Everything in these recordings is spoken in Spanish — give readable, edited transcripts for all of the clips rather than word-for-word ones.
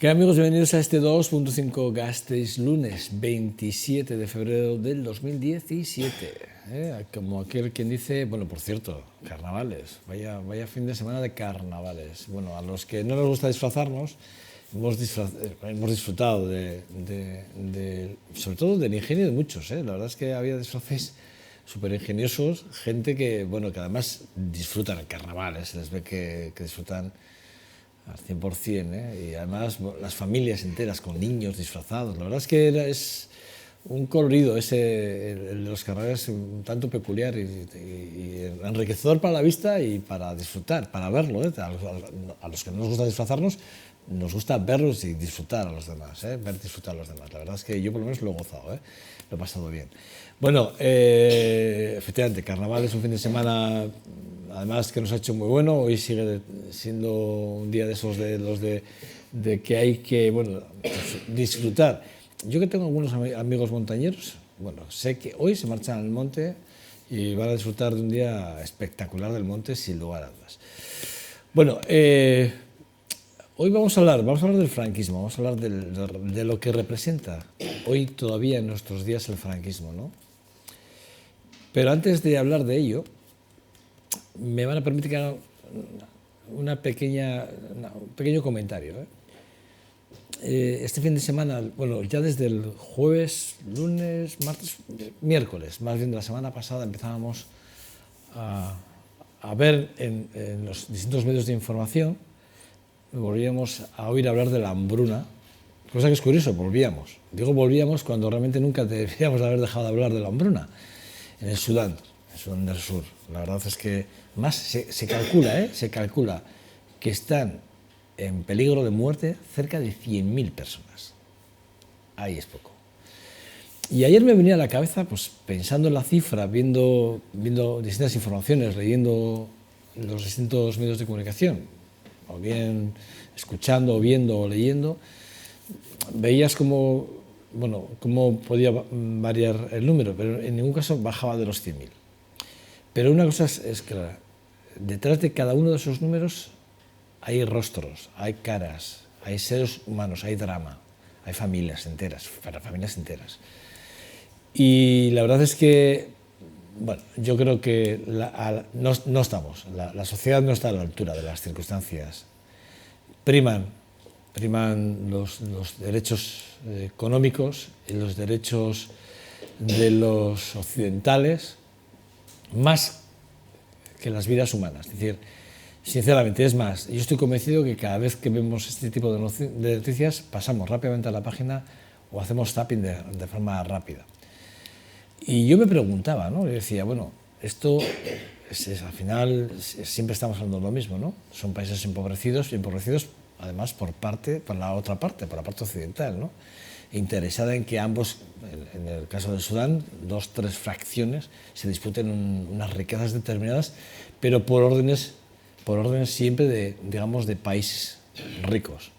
¿Qué amigos? Bienvenidos a este 2.5 Gasteiz, lunes 27 de febrero del 2017. Como aquel quien dice, bueno, por cierto, carnavales, vaya fin de semana de carnavales. Bueno, a los que no nos gusta disfrazarnos, hemos disfrutado sobre todo del ingenio de muchos. La verdad es que había disfraces súper ingeniosos, gente que, bueno, que además disfrutan el carnaval, se les ve que disfrutan al 100%, y además las familias enteras con niños disfrazados. La verdad es que es un colorido el de los carnavales un tanto peculiar y enriquecedor para la vista y para disfrutar, para verlo. A los que no nos gusta disfrazarnos, nos gusta verlos y disfrutar a los demás, ver disfrutar a los demás. La verdad es que yo por lo menos lo he gozado, lo he pasado bien. Bueno, efectivamente, carnaval es un fin de semana, además que nos ha hecho muy bueno. Hoy sigue siendo un día de esos de que hay que, bueno, pues, disfrutar. Yo que tengo algunos amigos montañeros, bueno, sé que hoy se marchan al monte y van a disfrutar de un día espectacular del monte, sin lugar a dudas. Bueno, hoy vamos a hablar del franquismo, vamos a hablar de lo que representa hoy todavía en nuestros días el franquismo, ¿no? Pero antes de hablar de ello, me van a permitir que haga un pequeño comentario. Este fin de semana, bueno, ya desde el jueves, lunes, martes, miércoles, más bien de la semana pasada, empezábamos a ver en los distintos medios de información, volvíamos a oír hablar de la hambruna, cosa que es curioso, volvíamos. Digo volvíamos cuando realmente nunca deberíamos haber dejado de hablar de la hambruna en el Sudán del Sur. La verdad es que más se calcula que están en peligro de muerte cerca de 100.000 personas. Ahí es poco. Y ayer me venía a la cabeza, pues pensando en la cifra, viendo distintas informaciones, leyendo los distintos medios de comunicación, o bien escuchando, o viendo, o leyendo, veías cómo podía variar el número, pero en ningún caso bajaba de los 100.000. Pero una cosa es clara, detrás de cada uno de esos números hay rostros, hay caras, hay seres humanos, hay drama, hay familias enteras. Y la verdad es que, bueno, yo creo que no estamos, la sociedad no está a la altura de las circunstancias. Priman los derechos económicos y los derechos de los occidentales más que las vidas humanas. Es decir, sinceramente, es más, yo estoy convencido que cada vez que vemos este tipo de noticias pasamos rápidamente a la página o hacemos zapping de forma rápida. Y yo me preguntaba, ¿no? Yo decía, bueno, esto al final siempre estamos hablando de lo mismo, ¿no? Son países empobrecidos además por la otra parte, por la parte occidental, ¿no? Interesada en que ambos, en el caso del Sudán, 2-3 fracciones se disputen unas riquezas determinadas, pero por órdenes siempre de países ricos,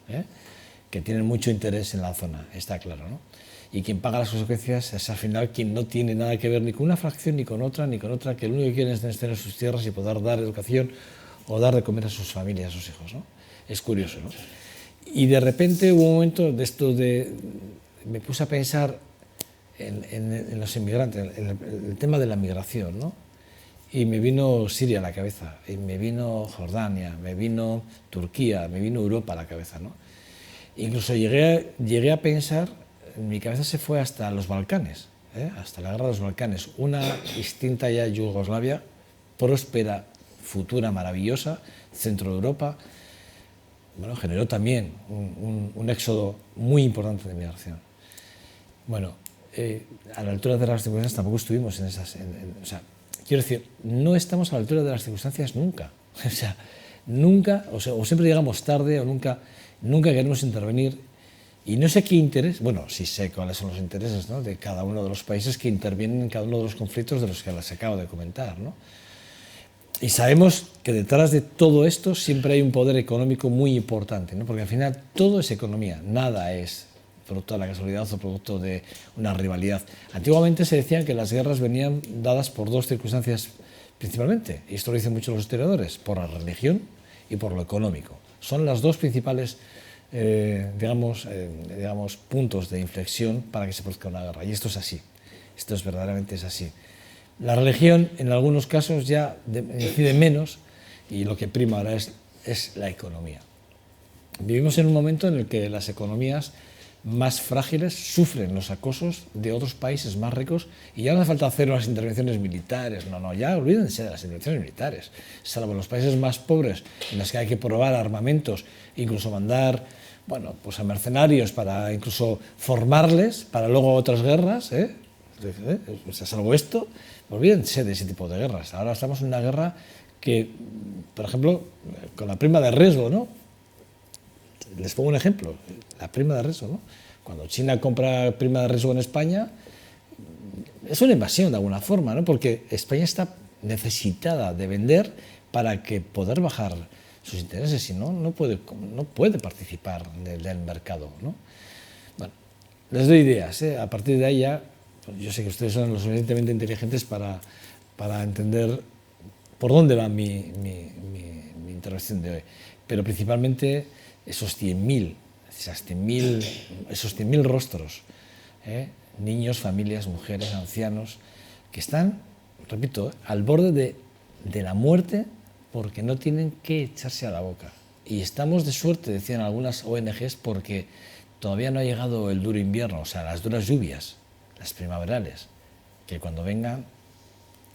que tienen mucho interés en la zona, está claro, ¿no? Y quien paga las consecuencias es al final quien no tiene nada que ver ni con una fracción ni con otra, que lo único que quieren es tener sus tierras y poder dar educación o dar de comer a sus familias, a sus hijos, ¿no? Es curioso, ¿no? Y de repente hubo un momento de esto me puse a pensar en los inmigrantes, en el tema de la migración, ¿no? Y me vino Siria a la cabeza, y me vino Jordania, me vino Turquía, me vino Europa a la cabeza, ¿no? Incluso llegué a pensar, en mi cabeza se fue hasta los Balcanes, hasta la guerra de los Balcanes, una extinta ya Yugoslavia, próspera, futura, maravillosa, centro de Europa. Bueno, generó también un éxodo muy importante de migración. Bueno, a la altura de las circunstancias tampoco estuvimos en esas... quiero decir, no estamos a la altura de las circunstancias nunca. O sea, nunca, o siempre llegamos tarde, o nunca queremos intervenir. Y no sé qué interés, bueno, sí sé cuáles son los intereses, ¿no?, de cada uno de los países que intervienen en cada uno de los conflictos de los que les acabo de comentar, ¿no? Y sabemos que detrás de todo esto siempre hay un poder económico muy importante, ¿no? Porque al final todo es economía, nada es producto de la casualidad o producto de una rivalidad. Antiguamente se decía que las guerras venían dadas por dos circunstancias principalmente, y esto lo dicen muchos los historiadores, por la religión y por lo económico. Son las dos principales digamos, puntos de inflexión para que se produzca una guerra. Y esto es así, esto es verdaderamente es así. La religión en algunos casos ya incide menos y lo que prima ahora es la economía. Vivimos en un momento en el que las economías más frágiles sufren los acosos de otros países más ricos y ya no hace falta hacer unas intervenciones militares, no, ya olvídense de las intervenciones militares, salvo los países más pobres en los que hay que probar armamentos, incluso mandar, bueno, pues a mercenarios para incluso formarles para luego otras guerras, salvo esto, olvídense de ese tipo de guerras. Ahora estamos en una guerra que, por ejemplo, con la prima de riesgo, ¿no? Les pongo un ejemplo, la prima de riesgo, ¿no? Cuando China compra prima de riesgo en España, es una invasión de alguna forma, ¿no? Porque España está necesitada de vender para que poder bajar sus intereses, si no, no puede participar del mercado, ¿no? Bueno, les doy ideas, a partir de ahí ya, pues yo sé que ustedes son lo suficientemente inteligentes para entender por dónde va mi intervención de hoy, pero principalmente esos 100.000 rostros, niños, familias, mujeres, ancianos, que están, repito, al borde de la muerte porque no tienen qué echarse a la boca. Y estamos de suerte, decían algunas ONGs, porque todavía no ha llegado el duro invierno, o sea, las duras lluvias, las primaverales, que cuando vengan,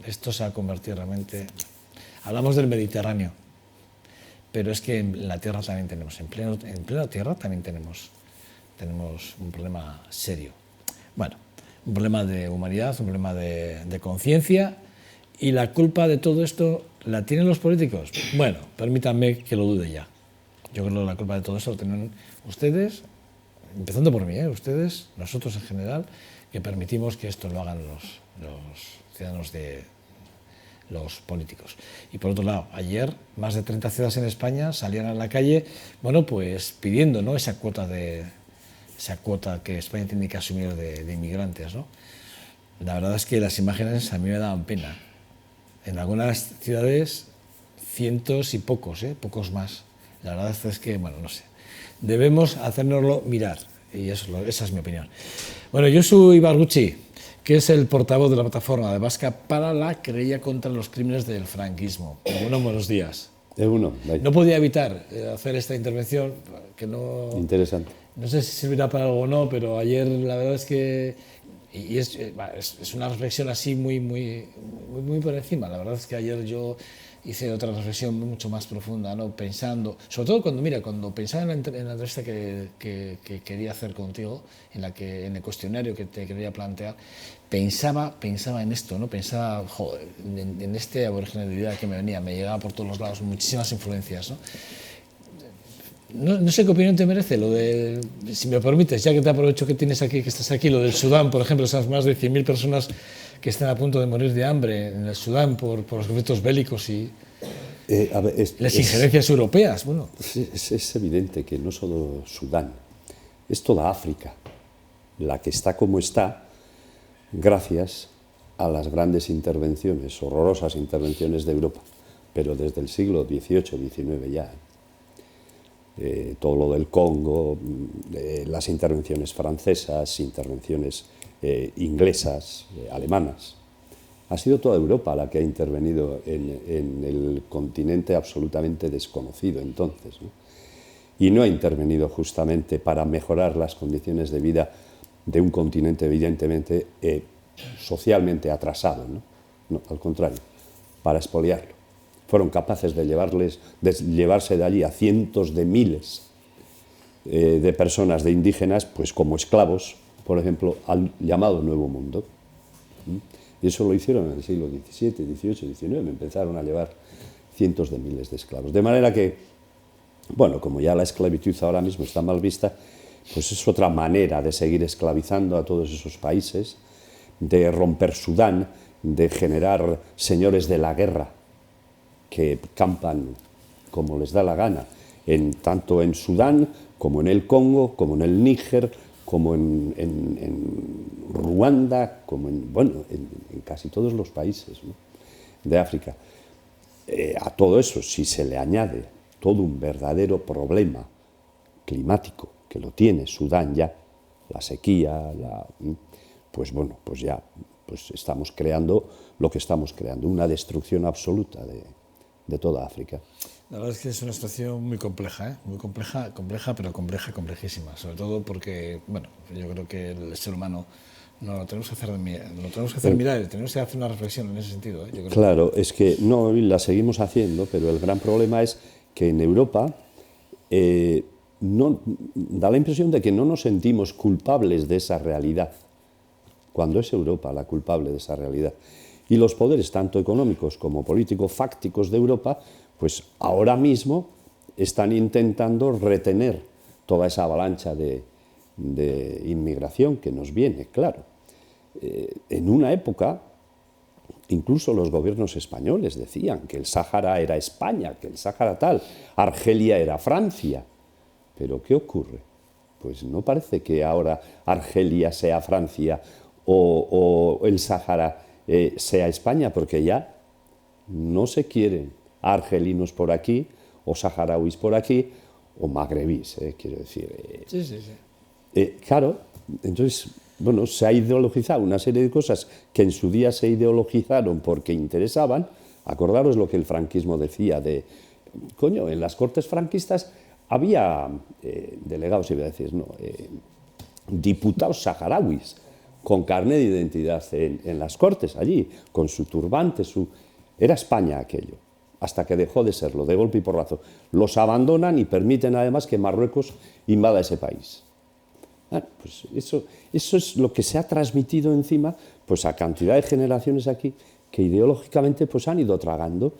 esto se va a convertir realmente... Hablamos del Mediterráneo, pero es que en la tierra también tenemos, en plena tierra también tenemos un problema serio. Bueno, un problema de humanidad, un problema de conciencia, y la culpa de todo esto la tienen los políticos. Bueno, permítanme que lo dude ya. Yo creo que la culpa de todo esto lo tienen ustedes, empezando por mí, ustedes, nosotros en general, que permitimos que esto lo hagan los ciudadanos los políticos. Y por otro lado, ayer más de 30 ciudades en España salían a la calle, bueno, pues pidiendo, ¿no?, esa cuota que España tiene que asumir de inmigrantes, ¿no? La verdad es que las imágenes a mí me daban pena. En algunas ciudades, cientos y pocos más. La verdad es que, bueno, no sé. Debemos hacérnoslo mirar, y esa es mi opinión. Bueno, Josu Ibargutxi, que es el portavoz de la plataforma de Vasca para la querella contra los crímenes del franquismo. Bueno, buenos días. No podía evitar hacer esta intervención, que no... Interesante. No sé si servirá para algo o no, pero ayer la verdad es que... Y es una reflexión así muy por encima. La verdad es que ayer yo hice otra reflexión mucho más profunda, ¿no? Pensando, sobre todo cuando pensaba en la entrevista que quería hacer contigo, en el cuestionario que te quería plantear, pensaba en esto, ¿no? Pensaba, joder, en esta aboriginalidad que me llegaba por todos los lados, muchísimas influencias, ¿no? No sé qué opinión te merece lo de, si me permites, ya que te aprovecho que estás aquí, lo del Sudán, por ejemplo, esas más de 100.000 personas que están a punto de morir de hambre en el Sudán por los conflictos bélicos y las injerencias europeas. Bueno. Es evidente que no solo Sudán, es toda África la que está como está gracias a las grandes intervenciones, horrorosas intervenciones de Europa, pero desde el siglo XVIII, XIX ya. Todo lo del Congo, las intervenciones francesas, intervenciones inglesas, alemanas. Ha sido toda Europa la que ha intervenido en el continente absolutamente desconocido entonces, ¿no? Y no ha intervenido justamente para mejorar las condiciones de vida de un continente evidentemente socialmente atrasado, ¿no? No, al contrario, para expoliarlo. Fueron capaces de llevarse de allí a cientos de miles de personas, de indígenas, pues como esclavos, por ejemplo, al llamado Nuevo Mundo. Y eso lo hicieron en el siglo XVII, XVIII, XIX, empezaron a llevar cientos de miles de esclavos. De manera que, bueno, como ya la esclavitud ahora mismo está mal vista, pues es otra manera de seguir esclavizando a todos esos países, de romper Sudán, de generar señores de la guerra, que campan como les da la gana, tanto en Sudán, como en el Congo, como en el Níger, como en Ruanda, como en casi todos los países, ¿no?, de África. A todo eso, si se le añade todo un verdadero problema climático, que lo tiene Sudán ya, la sequía, pues bueno, pues ya pues estamos creando lo que estamos creando, una destrucción absoluta de toda África. La verdad es que es una situación muy compleja, ¿eh? Muy compleja, pero complejísima, sobre todo porque, bueno, yo creo que el ser humano no lo tenemos que hacer, mirar, tenemos que hacer una reflexión en ese sentido, ¿eh? Yo creo claro, es que no, la seguimos haciendo, pero el gran problema es que en Europa da la impresión de que no nos sentimos culpables de esa realidad, cuando es Europa la culpable de esa realidad. Y los poderes, tanto económicos como políticos fácticos de Europa, pues ahora mismo están intentando retener toda esa avalancha de inmigración que nos viene, claro. En una época, incluso los gobiernos españoles decían que el Sáhara era España, que el Sáhara tal, Argelia era Francia. Pero ¿qué ocurre? Pues no parece que ahora Argelia sea Francia o el Sáhara sea España, porque ya no se quieren argelinos por aquí, o saharauis por aquí, o magrebís, quiero decir. Sí, sí, sí. Claro, entonces, bueno, se ha ideologizado una serie de cosas que en su día se ideologizaron porque interesaban. Acordaros lo que el franquismo decía de, coño, en las cortes franquistas había delegados, iba a decir, no, diputados saharauis con carnet de identidad en las cortes allí, con su turbante, Era España aquello, hasta que dejó de serlo, de golpe y porrazo. Los abandonan y permiten además que Marruecos invada ese país. Bueno, pues eso es lo que se ha transmitido encima pues a cantidad de generaciones aquí que ideológicamente pues han ido tragando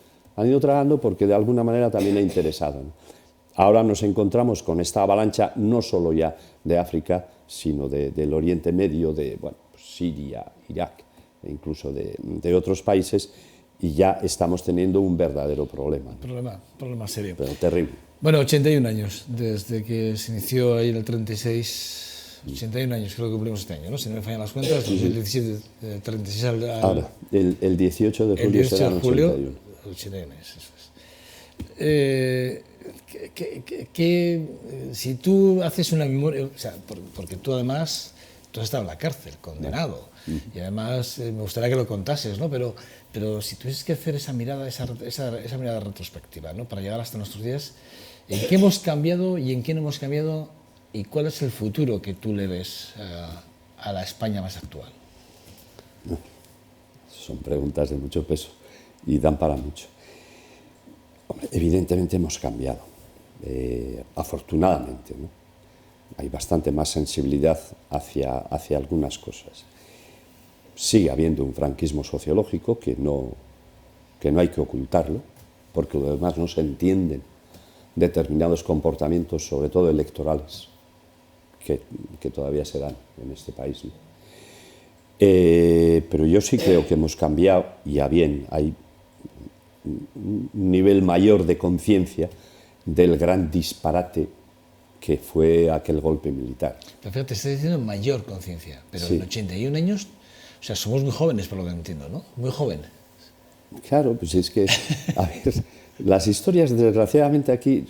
porque de alguna manera también ha interesado, ¿no? Ahora nos encontramos con esta avalancha no solo ya de África, sino del Oriente Medio, de bueno, pues Siria, Irak, e incluso de otros países, y ya estamos teniendo un verdadero problema. Problema serio. Pero terrible. Bueno, 81 años, desde que se inició ahí en el 36, 81 años creo que cumplimos este año, ¿no? Si no me fallan las cuentas, 2017, 36 Ahora, el 18 de julio será 81. 81 eso es. Si tú haces una memoria, o sea, porque tú además, tú has estado en la cárcel, condenado, y además me gustaría que lo contases, ¿no? Pero si tuvieses que hacer esa mirada retrospectiva, ¿no? Para llegar hasta nuestros días, ¿en qué hemos cambiado y en qué no hemos cambiado? ¿Y cuál es el futuro que tú le ves a la España más actual? Son preguntas de mucho peso y dan para mucho. Hombre, evidentemente hemos cambiado, afortunadamente, ¿no? Hay bastante más sensibilidad hacia algunas cosas. Sigue habiendo un franquismo sociológico que no hay que ocultarlo, porque además no se entienden determinados comportamientos, sobre todo electorales, que todavía se dan en este país, ¿no? Pero yo sí creo que hemos cambiado, y a bien, hay un nivel mayor de conciencia del gran disparate que fue aquel golpe militar. Pero fíjate, estás diciendo mayor conciencia, pero Sí. En 81 años, o sea, somos muy jóvenes por lo que entiendo, ¿no? Muy jóvenes. Claro, pues es que, a ver, las historias desgraciadamente aquí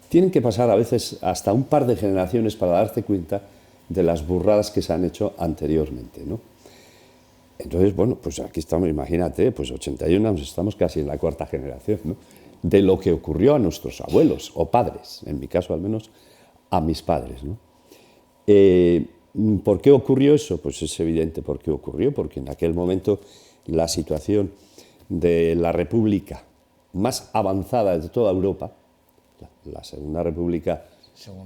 tienen que pasar a veces hasta un par de generaciones para darte cuenta de las burradas que se han hecho anteriormente, ¿no? Entonces, bueno, pues aquí estamos, imagínate, pues 81 años, estamos casi en la cuarta generación, ¿no? De lo que ocurrió a nuestros abuelos o padres, en mi caso al menos a mis padres, ¿no? ¿Por qué ocurrió eso? Pues es evidente por qué ocurrió, porque en aquel momento la situación de la república más avanzada de toda Europa, la Segunda República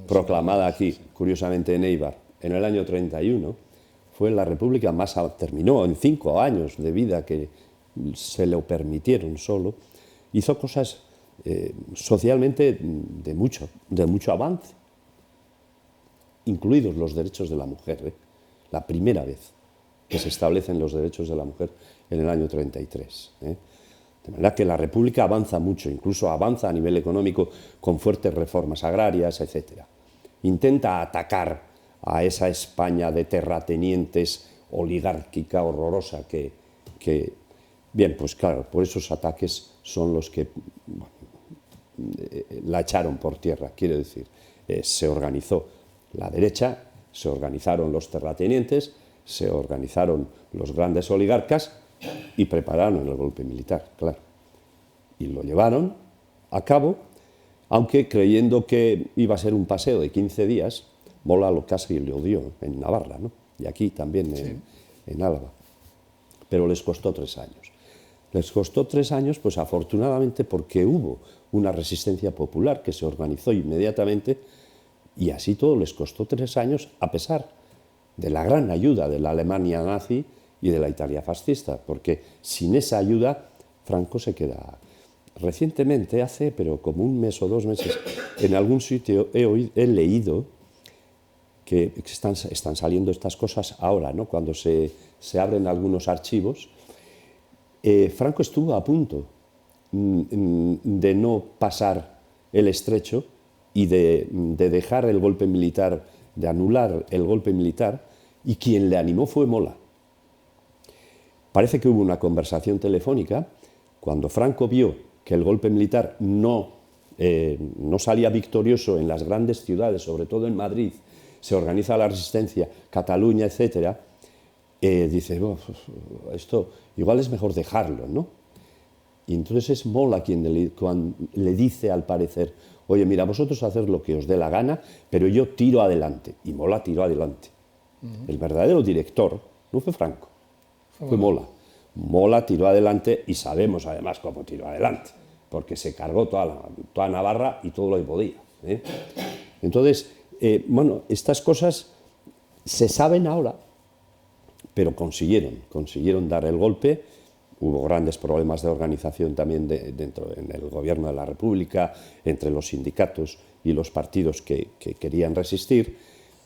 proclamada aquí, curiosamente en Eibar, en el año 31, fue la república terminó en 5 años de vida que se le permitieron solo, hizo cosas socialmente de mucho avance, incluidos los derechos de la mujer, la primera vez que se establecen los derechos de la mujer en el año 33. De manera que la República avanza mucho, incluso avanza a nivel económico con fuertes reformas agrarias, etc. Intenta atacar a esa España de terratenientes oligárquica horrorosa que bien, pues claro, por esos ataques son los que la echaron por tierra, quiero decir. se organizó la derecha, se organizaron los terratenientes, se organizaron los grandes oligarcas y prepararon el golpe militar, claro. Y lo llevaron a cabo, aunque creyendo que iba a ser un paseo de 15 días, Mola lo casi le odió en Navarra, ¿no? Y aquí también en Álava. Pero les costó 3 años. Les costó 3 años, pues afortunadamente, porque hubo una resistencia popular que se organizó inmediatamente, y así todo les costó 3 años, a pesar de la gran ayuda de la Alemania nazi y de la Italia fascista, porque sin esa ayuda Franco se queda. Recientemente, pero como 1 mes o 2 meses, en algún sitio he leído que están saliendo estas cosas ahora, ¿no? Cuando se abren algunos archivos. Franco estuvo a punto de no pasar el estrecho y de dejar el golpe militar, de anular el golpe militar, y quien le animó fue Mola. Parece que hubo una conversación telefónica cuando Franco vio que el golpe militar no salía victorioso en las grandes ciudades, sobre todo en Madrid, se organiza la resistencia, Cataluña, etcétera. Dice, esto igual es mejor dejarlo, ¿no? Y entonces es Mola quien le dice, al parecer, oye, mira, vosotros haced lo que os dé la gana, pero yo tiro adelante. Y Mola tiró adelante. El verdadero director no fue Franco, fue Mola. Mola tiró adelante, y sabemos además cómo tiró adelante, porque se cargó toda Navarra y todo lo que podía, ¿eh? Entonces, bueno, estas cosas se saben ahora, pero consiguieron dar el golpe. Hubo grandes problemas de organización también dentro en el gobierno de la República, entre los sindicatos y los partidos que querían resistir,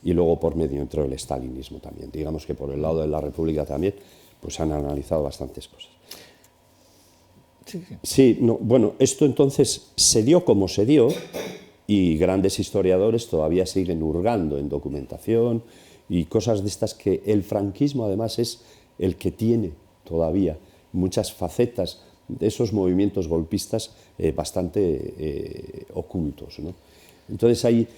y luego por medio entró el estalinismo también. Digamos que por el lado de la República también pues han analizado bastantes cosas. Sí, no, bueno, esto entonces se dio como se dio, y grandes historiadores todavía siguen hurgando en documentación y cosas de estas, que el franquismo además es el que tiene todavía muchas facetas de esos movimientos golpistas bastante ocultos, ¿no? Entonces ahí,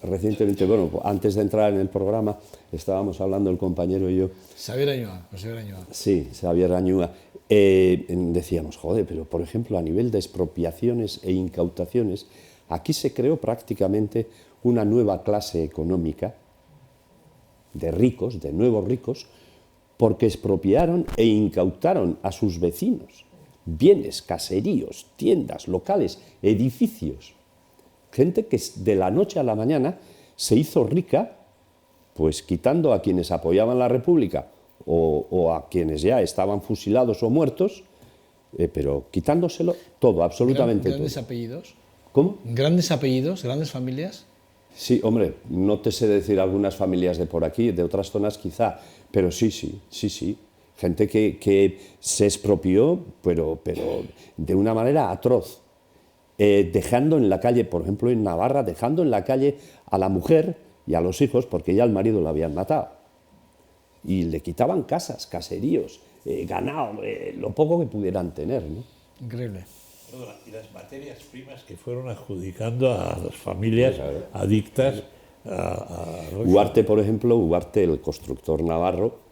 recientemente, bueno, antes de entrar en el programa, estábamos hablando el compañero y yo. Xavier Añúa, José Añúa. Sí, Xavier Añúa. Decíamos, joder, pero por ejemplo a nivel de expropiaciones e incautaciones, aquí se creó prácticamente una nueva clase económica de ricos, de nuevos ricos, porque expropiaron e incautaron a sus vecinos bienes, caseríos, tiendas, locales, edificios. Gente que de la noche a la mañana se hizo rica, pues quitando a quienes apoyaban la República o a quienes ya estaban fusilados o muertos, pero quitándoselo todo, absolutamente ¿Grandes todo. apellidos? ¿Cómo? ¿Grandes apellidos, grandes familias? Sí, hombre, no te sé decir algunas familias de por aquí, de otras zonas quizá, pero sí. Gente que se expropió, pero de una manera atroz. Dejando en la calle, por ejemplo en Navarra, dejando en la calle a la mujer y a los hijos, porque ya al marido lo habían matado. Y le quitaban casas, caseríos, ganado, lo poco que pudieran tener, ¿no? Increíble. Y las materias primas que fueron adjudicando a las familias adictas a Ugarte, por ejemplo, Ugarte, el constructor navarro,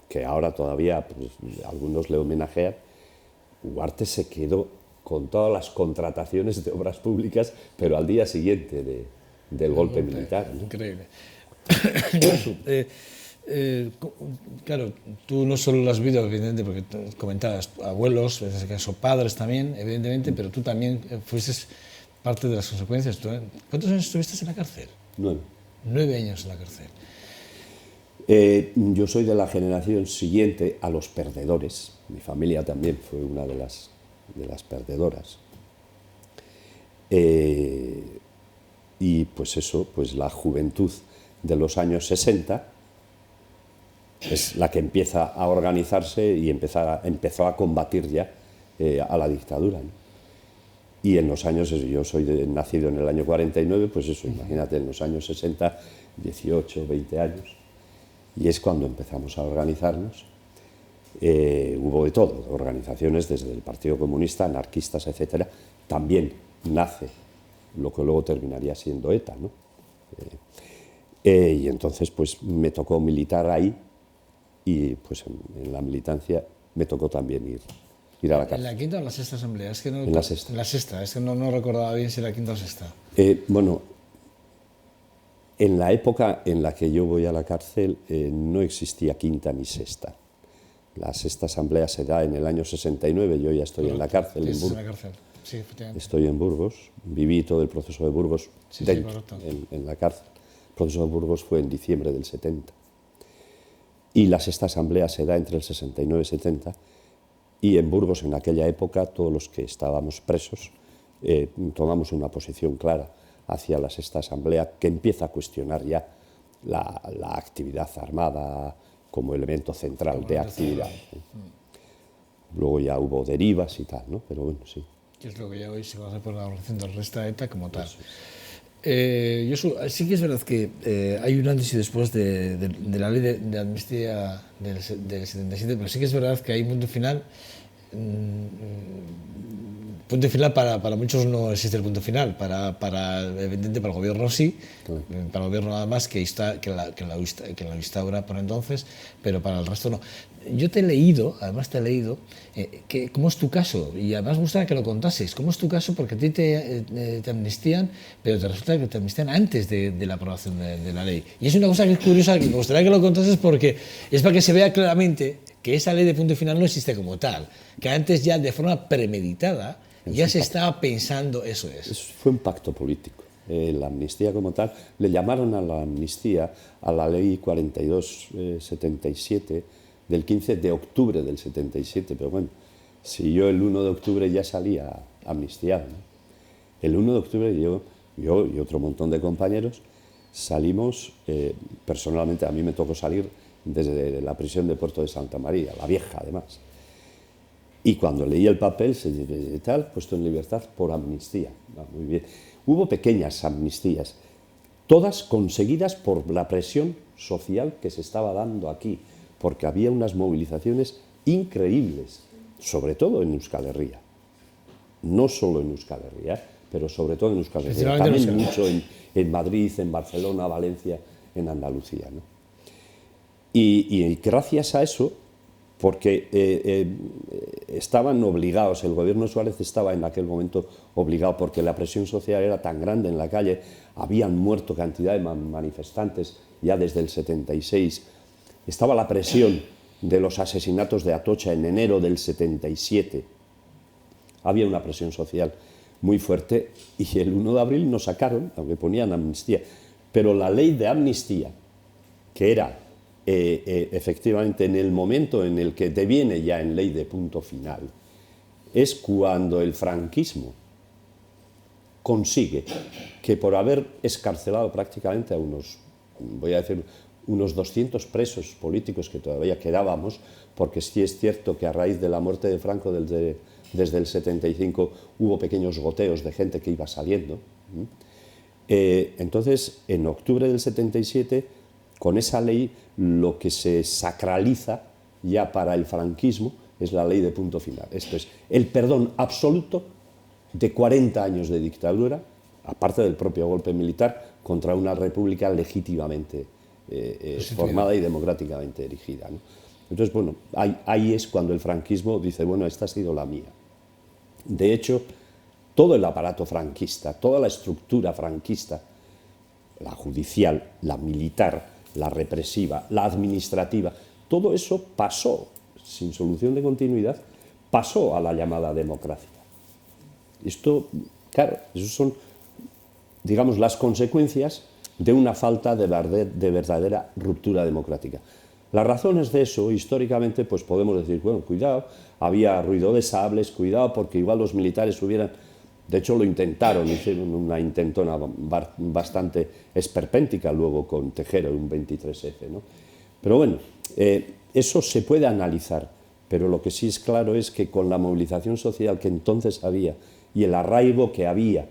que ahora todavía pues, algunos le homenajean, Ugarte se quedó con todas las contrataciones de obras públicas, pero al día siguiente del golpe militar, ¿no? Increíble. Claro, tú no solo lo has vivido, evidentemente, porque comentabas abuelos, en ese caso padres también, evidentemente, pero tú también fuiste parte de las consecuencias. ¿Cuántos años estuviste en la cárcel? 9. 9 años en la cárcel. Yo soy de la generación siguiente a los perdedores. Mi familia también fue una de las perdedoras. Y pues eso, pues la juventud de los años 60 es la que empieza a organizarse y empezó a combatir ya a la dictadura, ¿no? Y en los años, yo soy nacido en el año 49, pues eso, imagínate, en los años 60, 18, 20 años, y es cuando empezamos a organizarnos. Hubo de todo, organizaciones desde el Partido Comunista, anarquistas, etcétera. También nace lo que luego terminaría siendo ETA, ¿no? Y entonces pues me tocó militar ahí y pues en la militancia me tocó también ir a la ¿En cárcel. la quinta o en la sexta asamblea? Es que no, En la sexta. En la sexta, es que no recordaba bien si era quinta o sexta. Bueno, en la época en la que yo voy a la cárcel no existía quinta ni sexta. La sexta asamblea se da en el año 69, yo ya estoy en la cárcel, Sí, en estás en Burgos. la cárcel. Sí, efectivamente. Estoy en Burgos, viví todo el proceso de Burgos Sí, dentro, correcto. en la cárcel. El proceso de Burgos fue en diciembre del 70. Y la sexta asamblea se da entre el 69 y 70. Y en Burgos, en aquella época, todos los que estábamos presos tomamos una posición clara hacia la sexta asamblea, que empieza a cuestionar ya la actividad armada como elemento central de actividad. Luego ya hubo derivas y tal, ¿no? Pero bueno, sí. Que es lo que ya hoy se conoce por la organización terrorista ETA como tal. Sí que es verdad que hay un antes y después de la ley de amnistía del 77, pero sí que es verdad que hay un punto final. Punto final para muchos no existe el punto final, evidentemente para el gobierno sí, para el gobierno nada más que la instaura por entonces, pero para el resto no. Yo te he leído, cómo es tu caso, y además me gustaría que lo contases, cómo es tu caso, porque a ti te amnistían, pero te resulta que te amnistían antes de la aprobación de la ley. Y es una cosa que es curiosa, que me gustaría que lo contases porque es para que se vea claramente que esa ley de punto final no existe como tal, que antes ya de forma premeditada ya se estaba pensando eso es. Fue un pacto político. La amnistía como tal, le llamaron a la amnistía a la ley 4277 del 15 de octubre del 77, pero bueno, si yo el 1 de octubre ya salía amnistiado, ¿no? El 1 de octubre yo y otro montón de compañeros salimos, personalmente a mí me tocó salir desde la prisión de Puerto de Santa María, la vieja además. Y cuando leí el papel, se dice, tal, puesto en libertad por amnistía. Muy bien. Hubo pequeñas amnistías, todas conseguidas por la presión social que se estaba dando aquí, porque había unas movilizaciones increíbles, sobre todo en Euskal Herria. No solo en Euskal Herria, pero sobre todo en Euskal Herria. También mucho en Madrid, en Barcelona, Valencia, en Andalucía, ¿no? Y gracias a eso, porque estaban obligados, el gobierno de Suárez estaba en aquel momento obligado, porque la presión social era tan grande en la calle, habían muerto cantidad de manifestantes ya desde el 76, estaba la presión de los asesinatos de Atocha en enero del 77, había una presión social muy fuerte y el 1 de abril nos sacaron, aunque ponían amnistía, pero la ley de amnistía, que era efectivamente en el momento en el que deviene ya en ley de punto final, es cuando el franquismo consigue que por haber escarcelado prácticamente a unos, voy a decir, unos 200 presos políticos que todavía quedábamos, porque sí es cierto que a raíz de la muerte de Franco desde el 75 hubo pequeños goteos de gente que iba saliendo. Entonces, en octubre del 77, con esa ley, lo que se sacraliza ya para el franquismo es la ley de punto final. Esto es el perdón absoluto de 40 años de dictadura, aparte del propio golpe militar, contra una república legítimamente formada y democráticamente erigida, ¿no? Entonces, bueno, ahí es cuando el franquismo dice, bueno, esta ha sido la mía. De hecho, todo el aparato franquista, toda la estructura franquista, la judicial, la militar, la represiva, la administrativa, todo eso pasó, sin solución de continuidad, pasó a la llamada democracia. Esto, claro, esos son, digamos, las consecuencias de una falta de verdadera ruptura democrática. Las razones de eso, históricamente, pues podemos decir, bueno, cuidado, había ruido de sables, cuidado, porque igual los militares hubieran... De hecho, lo intentaron, hicieron una intentona bastante esperpéntica luego con Tejero, un 23F, ¿no? Pero bueno, eso se puede analizar, pero lo que sí es claro es que con la movilización social que entonces había y el arraigo que había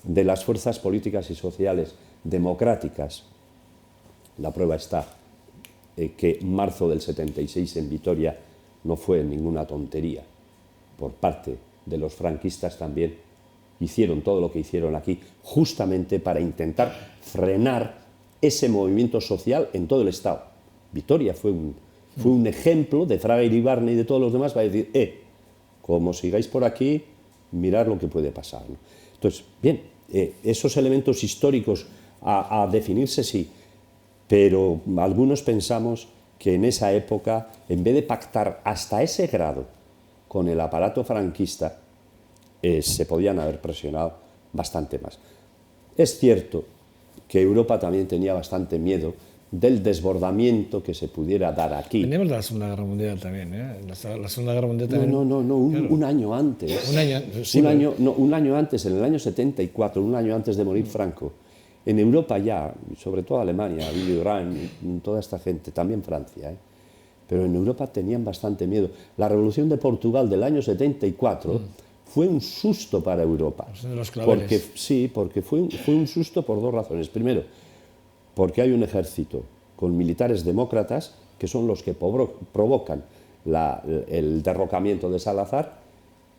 de las fuerzas políticas y sociales democráticas, la prueba está que marzo del 76 en Vitoria no fue ninguna tontería por parte de los franquistas también, hicieron todo lo que hicieron aquí, justamente para intentar frenar ese movimiento social en todo el Estado. Vitoria fue un ejemplo de Fraga Iribarne y de todos los demás para decir, como sigáis por aquí, mirad lo que puede pasar, ¿no? Entonces, bien, esos elementos históricos a definirse sí, pero algunos pensamos que en esa época, en vez de pactar hasta ese grado con el aparato franquista, se podían haber presionado bastante más. Es cierto que Europa también tenía bastante miedo del desbordamiento que se pudiera dar aquí. Teníamos la Segunda Guerra Mundial también, ¿eh? La Segunda Guerra Mundial también. No, claro. un año antes. Un año antes, en el año 74, un año antes de morir Franco. En Europa ya, sobre todo Alemania, Willy Brandt, toda esta gente, también Francia, pero en Europa tenían bastante miedo. La Revolución de Portugal del año 74 fue un susto para Europa. De los claveles. Porque fue un susto por dos razones. Primero, porque hay un ejército con militares demócratas que son los que provocan el derrocamiento de Salazar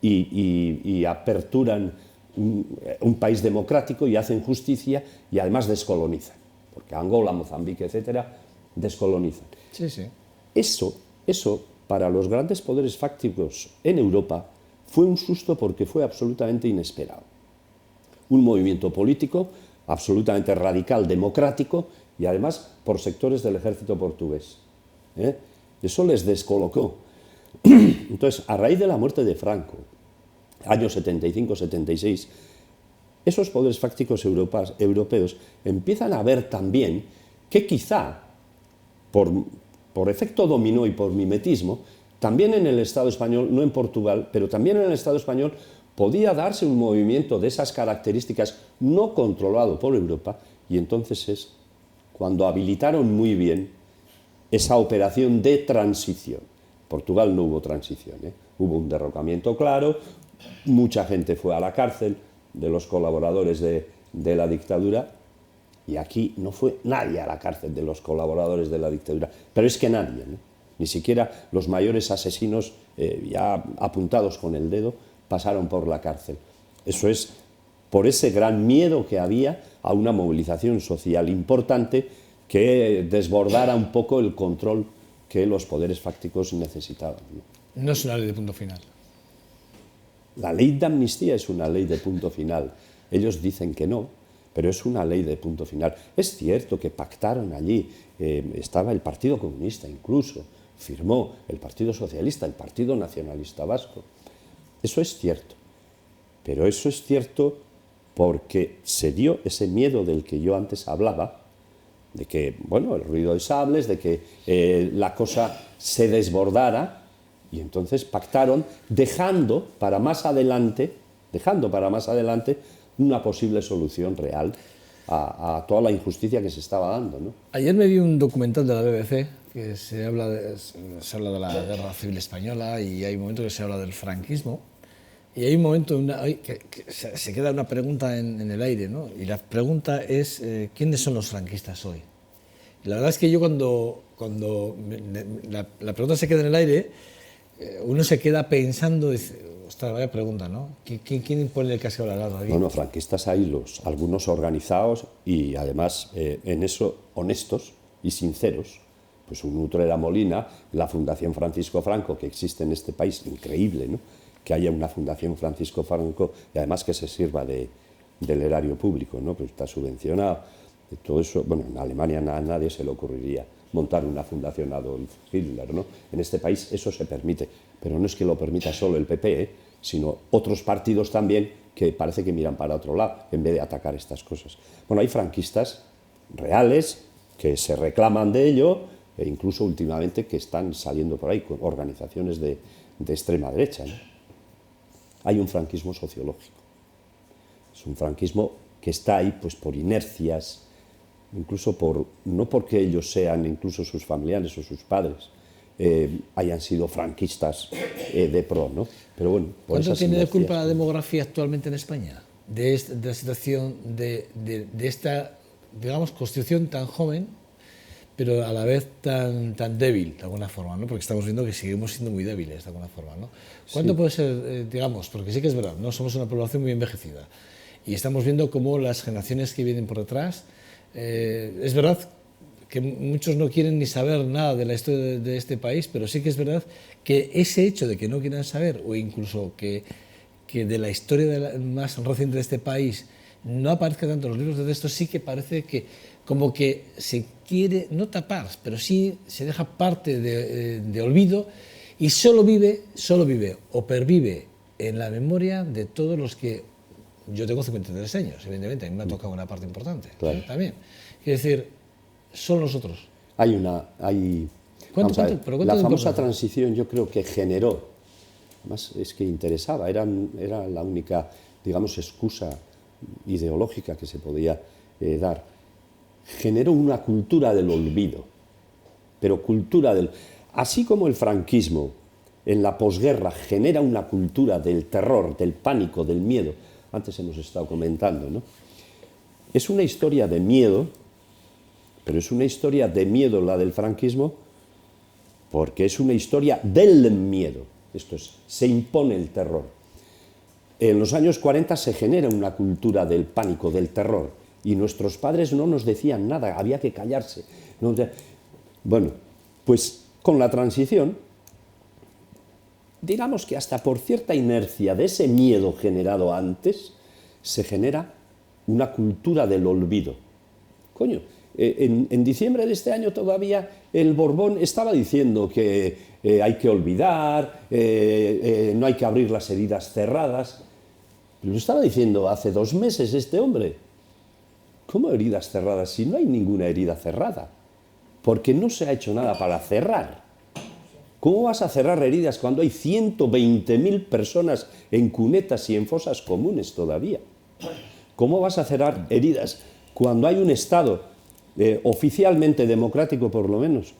y aperturan un país democrático y hacen justicia y además descolonizan, porque Angola, Mozambique, etcétera, descolonizan. Sí, sí. Eso para los grandes poderes fácticos en Europa fue un susto porque fue absolutamente inesperado. Un movimiento político absolutamente radical, democrático y además por sectores del ejército portugués. Eso les descolocó. Entonces, a raíz de la muerte de Franco, años 75-76, esos poderes fácticos europeos empiezan a ver también que quizá, por efecto dominó y por mimetismo, también en el Estado español, no en Portugal, pero también en el Estado español, podía darse un movimiento de esas características no controlado por Europa, y entonces es cuando habilitaron muy bien esa operación de transición. En Portugal no hubo transición, hubo un derrocamiento claro, mucha gente fue a la cárcel de los colaboradores de la dictadura, y aquí no fue nadie a la cárcel de los colaboradores de la dictadura, pero es que nadie, ni siquiera los mayores asesinos ya apuntados con el dedo pasaron por la cárcel. Eso es por ese gran miedo que había a una movilización social importante que desbordara un poco el control que los poderes fácticos necesitaban. No es una ley de punto final. La ley de amnistía es una ley de punto final. Ellos dicen que no, pero es una ley de punto final. Es cierto que pactaron allí, estaba el Partido Comunista incluso, firmó el Partido Socialista, el Partido Nacionalista Vasco. Eso es cierto, pero eso es cierto porque se dio ese miedo del que yo antes hablaba, de que, bueno, el ruido de sables, de que la cosa se desbordara, y entonces pactaron dejando para más adelante una posible solución real a toda la injusticia que se estaba dando, ¿no? Ayer me vi un documental de la BBC que se habla de la Guerra Civil Española y hay un momento que se habla del franquismo y hay un momento que se queda una pregunta en el aire, ¿no? Y la pregunta es ¿quiénes son los franquistas hoy? Y la verdad es que yo cuando la pregunta se queda en el aire, uno se queda pensando, dice, ostras, vaya pregunta, ¿no? ¿Quién pone el casco al lado aquí? Bueno, franquistas hay algunos organizados y además en eso honestos y sinceros. Pues un Utrera Molina, la Fundación Francisco Franco, que existe en este país, increíble, ¿no? Que haya una Fundación Francisco Franco y además que se sirva del erario público, ¿no? Pues está subvencionado, todo eso. Bueno, en Alemania a nadie se le ocurriría montar una fundación Adolf Hitler, ¿no? En este país eso se permite, pero no es que lo permita solo el PP, sino otros partidos también que parece que miran para otro lado en vez de atacar estas cosas. Bueno, hay franquistas reales que se reclaman de ello e incluso últimamente que están saliendo por ahí con organizaciones de extrema derecha, ¿no? Hay un franquismo sociológico. Es un franquismo que está ahí pues por inercias, incluso no porque ellos sean, incluso sus familiares o sus padres, hayan sido franquistas de pro, ¿no? Pero bueno, ¿cuánto tiene de culpa la demografía actualmente en España? De la situación de esta, digamos, constitución tan joven, pero a la vez tan débil, de alguna forma, ¿no? Porque estamos viendo que seguimos siendo muy débiles, de alguna forma, ¿no? ¿Cuánto puede ser, digamos, porque sí que es verdad, ¿no? Somos una población muy envejecida y estamos viendo cómo las generaciones que vienen por detrás, es verdad que muchos no quieren ni saber nada de la historia de este país, pero sí que es verdad que ese hecho de que no quieran saber, o incluso que de la historia más reciente de este país no aparezca tanto en los libros de texto, sí que parece que como que se quiere, no tapar, pero sí se deja parte de olvido y solo vive o pervive en la memoria de todos los que... Yo tengo 53 años, evidentemente, a mí me ha tocado una parte importante, claro. también. Quiero decir, solo nosotros. Vamos a ver, la famosa transición yo creo que generó, además es que interesaba, era la única, digamos, excusa ideológica que se podía dar. Generó una cultura del olvido, pero así como el franquismo en la posguerra genera una cultura del terror, del pánico, del miedo, antes hemos estado comentando, ¿no? Es una historia de miedo, pero es una historia de miedo la del franquismo, porque es una historia del miedo, esto es, se impone el terror. En los años 40 se genera una cultura del pánico, del terror, y nuestros padres no nos decían nada, había que callarse. Bueno, pues con la transición, digamos que hasta por cierta inercia de ese miedo generado antes, se genera una cultura del olvido. Coño, en diciembre de este año todavía el Borbón estaba diciendo que hay que olvidar, no hay que abrir las heridas cerradas. Lo estaba diciendo hace 2 meses este hombre. ¿Cómo heridas cerradas? Si no hay ninguna herida cerrada, porque no se ha hecho nada para cerrar. ¿Cómo vas a cerrar heridas cuando hay 120.000 personas en cunetas y en fosas comunes todavía? ¿Cómo vas a cerrar heridas cuando hay un Estado, oficialmente democrático por lo menos,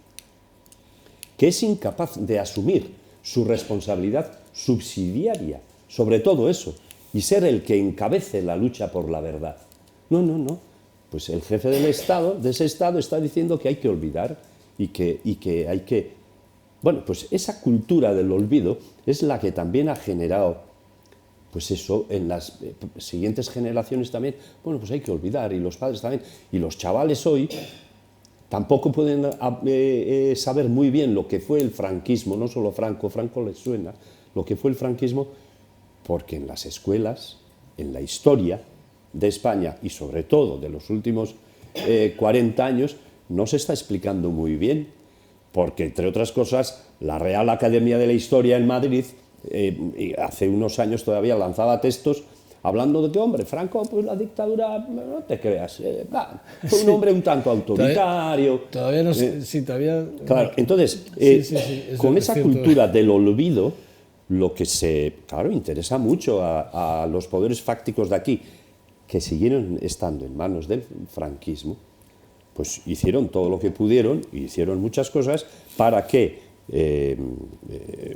que es incapaz de asumir su responsabilidad subsidiaria sobre todo eso y ser el que encabece la lucha por la verdad? No. Pues el jefe del Estado, de ese Estado, está diciendo que hay que olvidar y que hay que... Bueno, pues esa cultura del olvido es la que también ha generado, pues eso, en las siguientes generaciones también, bueno, pues hay que olvidar, y los padres también, y los chavales hoy tampoco pueden saber muy bien lo que fue el franquismo, no solo Franco les suena, lo que fue el franquismo, porque en las escuelas, en la historia de España y sobre todo de los últimos 40 años, no se está explicando muy bien, porque entre otras cosas, la Real Academia de la Historia en Madrid, hace unos años todavía lanzaba textos hablando de que, hombre, Franco, pues la dictadura, no te creas, fue un hombre un tanto autoritario. Todavía no sé, sí, todavía... Claro, entonces, con esa cultura del olvido, lo que claro, interesa mucho a los poderes fácticos de aquí, que siguieron estando en manos del franquismo, pues hicieron todo lo que pudieron, hicieron muchas cosas para que,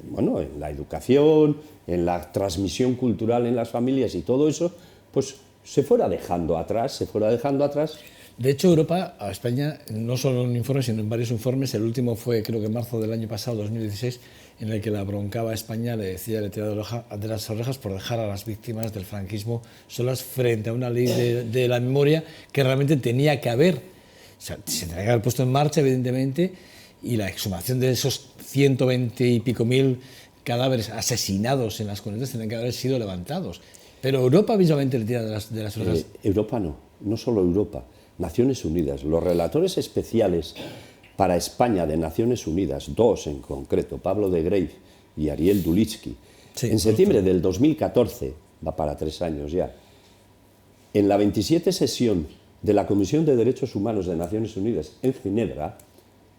bueno, en la educación, en la transmisión cultural en las familias y todo eso, pues se fuera dejando atrás. De hecho, Europa, a España, no solo en un informe, sino en varios informes, el último fue, creo que en marzo del año pasado, 2016, en el que la broncaba a España, le decía, le tiraba de las orejas por dejar a las víctimas del franquismo solas frente a una ley de la memoria que realmente tenía que haber, o sea, se tenía que haber puesto en marcha, evidentemente, y la exhumación de esos 120 y pico mil cadáveres asesinados en las cunetas tenían que haber sido levantados. Pero Europa mismamente le tira de las orejas. Europa no solo Europa, Naciones Unidas, los relatores especiales para España de Naciones Unidas, 2 en concreto, Pablo de Greiff y Ariel Dulitsky, sí, en septiembre del 2014, va para 3 años ya, en la 27 sesión de la Comisión de Derechos Humanos de Naciones Unidas en Ginebra,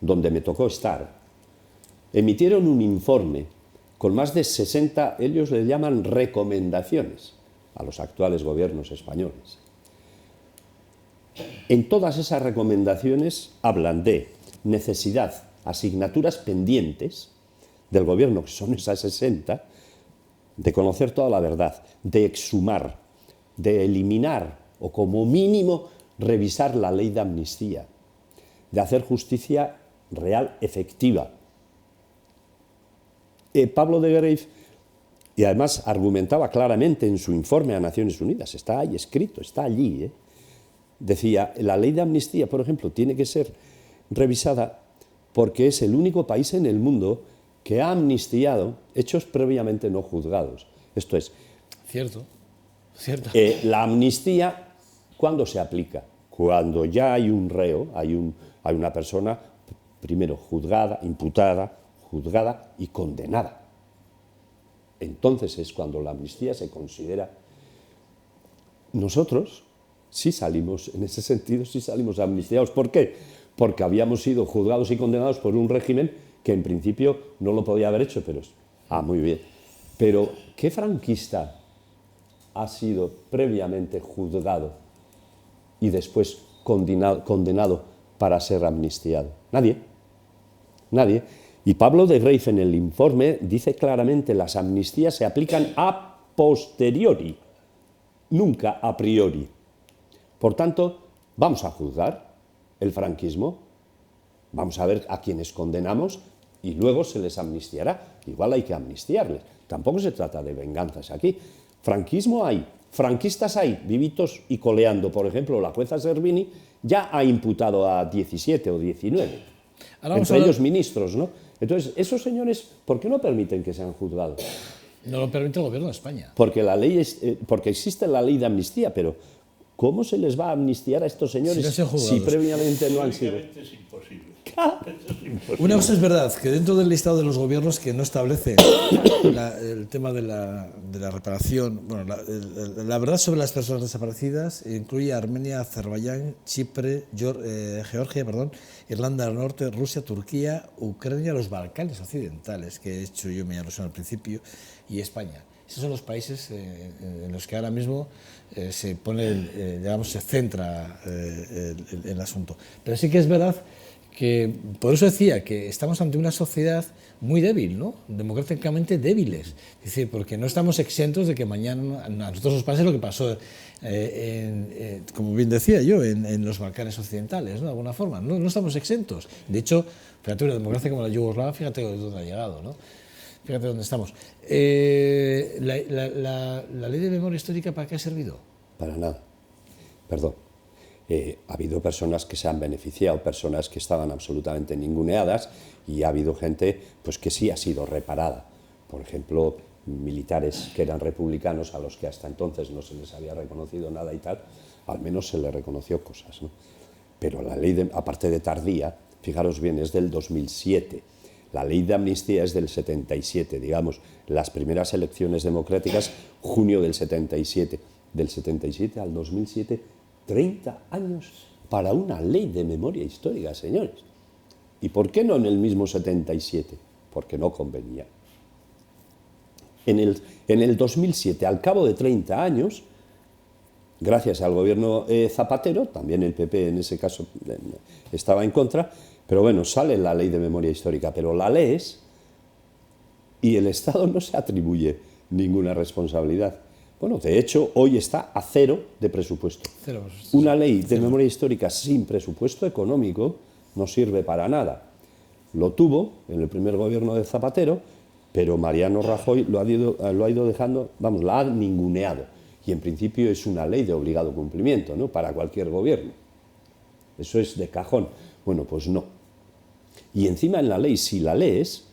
donde me tocó estar, emitieron un informe con más de 60, ellos le llaman recomendaciones a los actuales gobiernos españoles. En todas esas recomendaciones hablan de necesidad, asignaturas pendientes del gobierno, que son esas 60, de conocer toda la verdad, de exhumar, de eliminar o como mínimo revisar la ley de amnistía, de hacer justicia real, efectiva. Pablo de Greiff, y además argumentaba claramente en su informe a Naciones Unidas, está ahí escrito, está allí, decía, la ley de amnistía, por ejemplo, tiene que ser revisada porque es el único país en el mundo que ha amnistiado hechos previamente no juzgados. Esto es, Cierto. la amnistía, ¿cuándo se aplica? Cuando ya hay un reo, hay una persona, primero juzgada, imputada, juzgada y condenada. Entonces es cuando la amnistía se considera. Nosotros sí salimos, en ese sentido, sí salimos amnistiados. ¿Por qué? Porque habíamos sido juzgados y condenados por un régimen que en principio no lo podía haber hecho, pero... muy bien. Pero, ¿qué franquista ha sido previamente juzgado y después condenado para ser amnistiado? Nadie. Nadie. Y Pablo de Greiff en el informe dice claramente las amnistías se aplican a posteriori, nunca a priori. Por tanto, vamos a juzgar el franquismo, vamos a ver a quienes condenamos y luego se les amnistiará. Igual hay que amnistiarles. Tampoco se trata de venganzas aquí. Franquismo hay, franquistas hay, vivitos y coleando. Por ejemplo, la jueza Servini ya ha imputado a 17 o 19, entre ellos ministros, ¿no? Entonces, esos señores, ¿por qué no permiten que sean juzgados? No lo permite el gobierno de España. Porque porque existe la ley de amnistía, pero ¿cómo se les va a amnistiar a estos señores si previamente no han sido? Es imposible. Una cosa es verdad, que dentro del listado de los gobiernos que no establece el tema de la reparación, bueno, la verdad sobre las personas desaparecidas incluye Armenia, Azerbaiyán, Chipre, Georgia, Irlanda del Norte, Rusia, Turquía, Ucrania, los Balcanes occidentales, que he hecho yo mi alusión al principio, y España. Esos son los países en los que ahora mismo se pone, se centra el asunto. Pero sí que es verdad que, por eso decía que estamos ante una sociedad muy débil, ¿no? Democráticamente débiles. Es decir, porque no estamos exentos de que mañana a nosotros nos pase lo que pasó, como bien decía yo, en los Balcanes occidentales, ¿no? De alguna forma. No estamos exentos. De hecho, fíjate, una democracia como la Yugoslava, fíjate dónde ha llegado, ¿no? Fíjate dónde estamos. ¿La ley de memoria histórica para qué ha servido? Para nada. Perdón. Ha habido personas que se han beneficiado, personas que estaban absolutamente ninguneadas, y ha habido gente pues, que sí ha sido reparada. Por ejemplo, militares que eran republicanos, a los que hasta entonces no se les había reconocido nada y tal, al menos se les reconoció cosas, ¿no? Pero la ley, aparte de tardía, fijaros bien, es del 2007. La ley de amnistía es del 77, digamos, las primeras elecciones democráticas, junio del 77. Del 77 al 2007, 30 años para una ley de memoria histórica, señores. ¿Y por qué no en el mismo 77? Porque no convenía. En el 2007, al cabo de 30 años, gracias al gobierno Zapatero, también el PP en ese caso estaba en contra, pero bueno, sale la ley de memoria histórica, pero la lees y el Estado no se atribuye ninguna responsabilidad. Bueno, de hecho, hoy está a cero de presupuesto. Una ley de memoria histórica sin presupuesto económico no sirve para nada. Lo tuvo en el primer gobierno de Zapatero, pero Mariano Rajoy lo ha ido dejando, vamos, la ha ninguneado. Y en principio es una ley de obligado cumplimiento, ¿no? Para cualquier gobierno. Eso es de cajón. Bueno, pues no. Y encima en la ley, si la lees,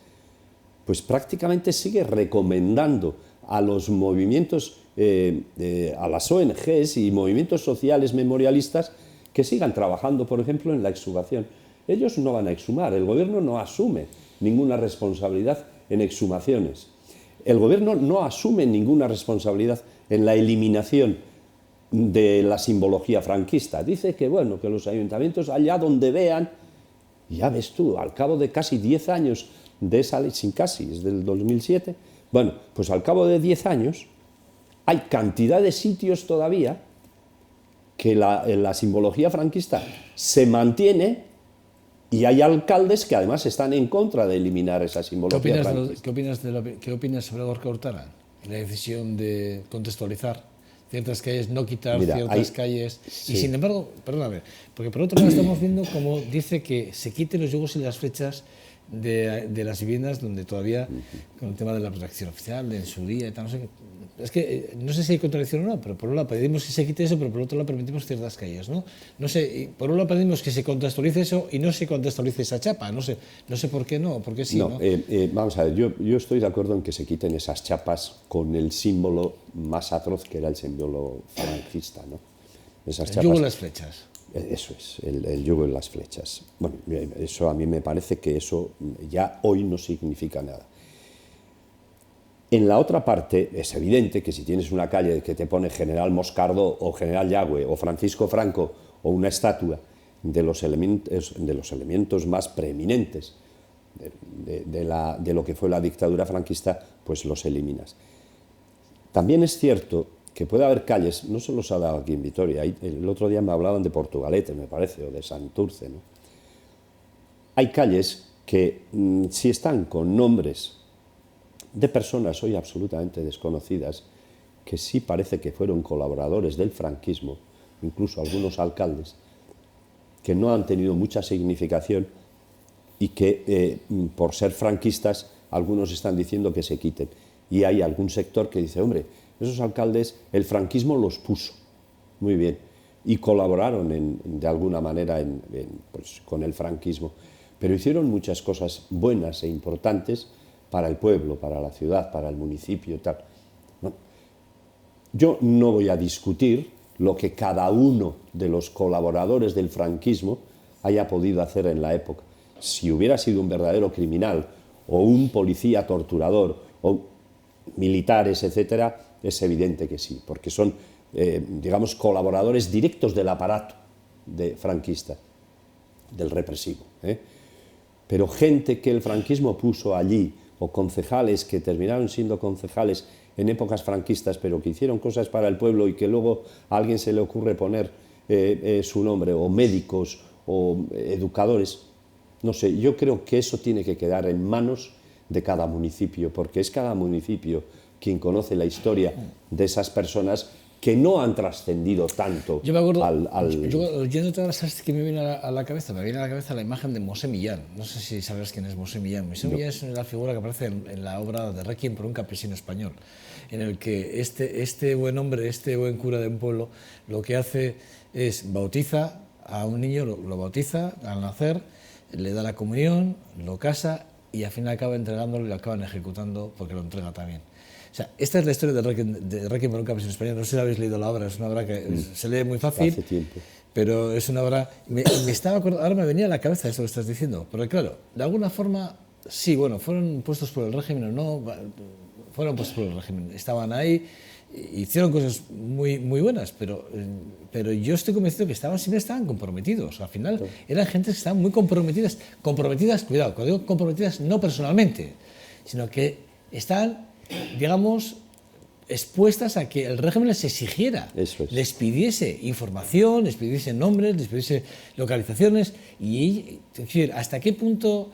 pues prácticamente sigue recomendando a los movimientos, a las ONGs y movimientos sociales memorialistas que sigan trabajando, por ejemplo, en la exhumación. Ellos no van a exhumar, el gobierno no asume ninguna responsabilidad en exhumaciones. El gobierno no asume ninguna responsabilidad en la eliminación de la simbología franquista. Dice que, bueno, que los ayuntamientos allá donde vean, ya ves tú, al cabo de casi 10 años de esa ley, sin casi, es del 2007, bueno, pues al cabo de 10 años hay cantidad de sitios todavía que la simbología franquista se mantiene y hay alcaldes que además están en contra de eliminar esa simbología franquista. ¿Qué opinas sobre Gorka Hurtara? La decisión de contextualizar ciertas calles, no quitar Mira, ciertas calles. sí. Y sin embargo, perdóname, porque por otro lado estamos viendo como dice que se quiten los yugos y las flechas de las viviendas donde todavía, con el tema de la protección oficial, de en su día y tal, no sé qué. Es que no sé si hay contradicción o no, pero por un lado pedimos que se quite eso, pero por otro lado permitimos ciertas calles, ¿no? No sé, y por un lado pedimos que se contextualice eso y no se contextualice esa chapa, no sé por qué no, por qué sí, ¿no? Vamos a ver, yo estoy de acuerdo en que se quiten esas chapas con el símbolo más atroz que era el símbolo franquista, ¿no? Esas El chapas, yugo y las flechas. eso es, el yugo y las flechas. Bueno, eso a mí me parece que eso ya hoy no significa nada. En la otra parte, es evidente que si tienes una calle que te pone General Moscardo o General Yagüe o Francisco Franco o una estatua de los elementos más preeminentes de lo que fue la dictadura franquista, pues los eliminas. También es cierto que puede haber calles, no se los ha dado aquí en Vitoria, el otro día me hablaban de Portugalete, me parece, o de Santurce, ¿no? Hay calles que si están con nombres de personas hoy absolutamente desconocidas, que sí parece que fueron colaboradores del franquismo, incluso algunos alcaldes, que no han tenido mucha significación y que por ser franquistas algunos están diciendo que se quiten. Y hay algún sector que dice, hombre, esos alcaldes el franquismo los puso, muy bien, y colaboraron de alguna manera pues, con el franquismo, pero hicieron muchas cosas buenas e importantes para el pueblo, para la ciudad, para el municipio, tal. ¿No? Yo no voy a discutir lo que cada uno de los colaboradores del franquismo haya podido hacer en la época. Si hubiera sido un verdadero criminal o un policía torturador o militares, etcétera, es evidente que sí, porque son, digamos, colaboradores directos del aparato franquista, del represivo. Pero gente que el franquismo puso allí, o concejales que terminaron siendo concejales en épocas franquistas, pero que hicieron cosas para el pueblo y que luego a alguien se le ocurre poner su nombre, o médicos, o educadores, no sé, yo creo que eso tiene que quedar en manos de cada municipio, porque es cada municipio quien conoce la historia de esas personas que no han trascendido tanto. Yo me acuerdo, yo oyendo todas las cosas que me viene a la cabeza, me viene a la cabeza la imagen de Mosé Millán. No sé si sabrás quién es Mosé Millán. Mosé Millán es la figura que aparece en la obra de Requiem por un campesino español, en el que este buen hombre, este buen cura de un pueblo, lo que hace es bautiza a un niño, lo bautiza al nacer, le da la comunión, lo casa y al final acaba entregándolo y lo acaban ejecutando porque lo entrega también. O sea, esta es la historia de Requiem por un campesino español. No sé si habéis leído la obra, es una obra que se lee muy fácil, hace tiempo, pero es una obra... Me estaba acordando, ahora me venía a la cabeza eso que estás diciendo, porque claro, de alguna forma, sí, bueno, fueron puestos por el régimen o no, fueron puestos por el régimen, estaban ahí, hicieron cosas muy buenas, pero yo estoy convencido que siempre estaban comprometidos. Al final eran gente que estaban muy comprometidas, cuidado, cuando digo comprometidas no personalmente, sino que estaban, digamos, expuestas a que el régimen les exigiera, les pidiese información, les pidiese nombres, les pidiese localizaciones, y es decir, hasta qué punto...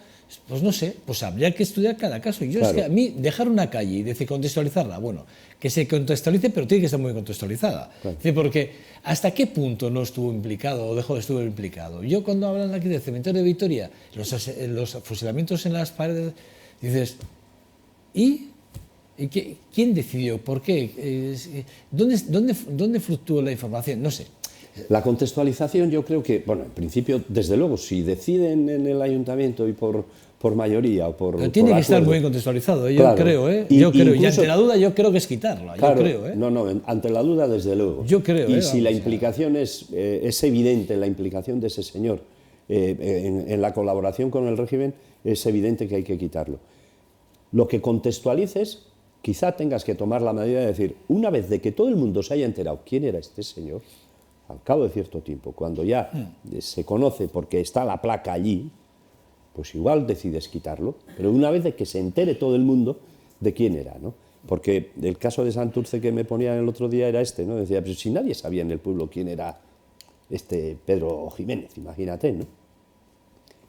Pues no sé, pues habría que estudiar cada caso. Yo, claro, es que a mí dejar una calle y decir contextualizarla, bueno, que se contextualice, pero tiene que estar muy contextualizada. Claro. Es decir, porque hasta qué punto no estuvo implicado o dejó de estar implicado. Yo cuando hablan aquí del cementerio de Vitoria, los fusilamientos en las paredes, dices, ¿y quién decidió? ¿Por qué? ¿Dónde fluctúa la información? No sé. La contextualización, yo creo que, bueno, en principio, desde luego, si deciden en el ayuntamiento y por mayoría o por... Pero tiene que estar muy contextualizado, yo claro, creo, ¿eh? Yo creo, y ante la duda yo creo que es quitarla, claro, yo creo, ¿eh? No, ante la duda, desde luego. Yo creo, y si la implicación es evidente, la implicación de ese señor en la colaboración con el régimen, es evidente que hay que quitarlo. Lo que contextualices, quizá tengas que tomar la medida de decir, una vez de que todo el mundo se haya enterado quién era este señor, al cabo de cierto tiempo, cuando ya se conoce porque está la placa allí, pues igual decides quitarlo, pero una vez de que se entere todo el mundo de quién era, ¿no? Porque el caso de Santurce que me ponían el otro día era este, ¿no? Decía, pero si nadie sabía en el pueblo quién era este Pedro Jiménez, imagínate, ¿no?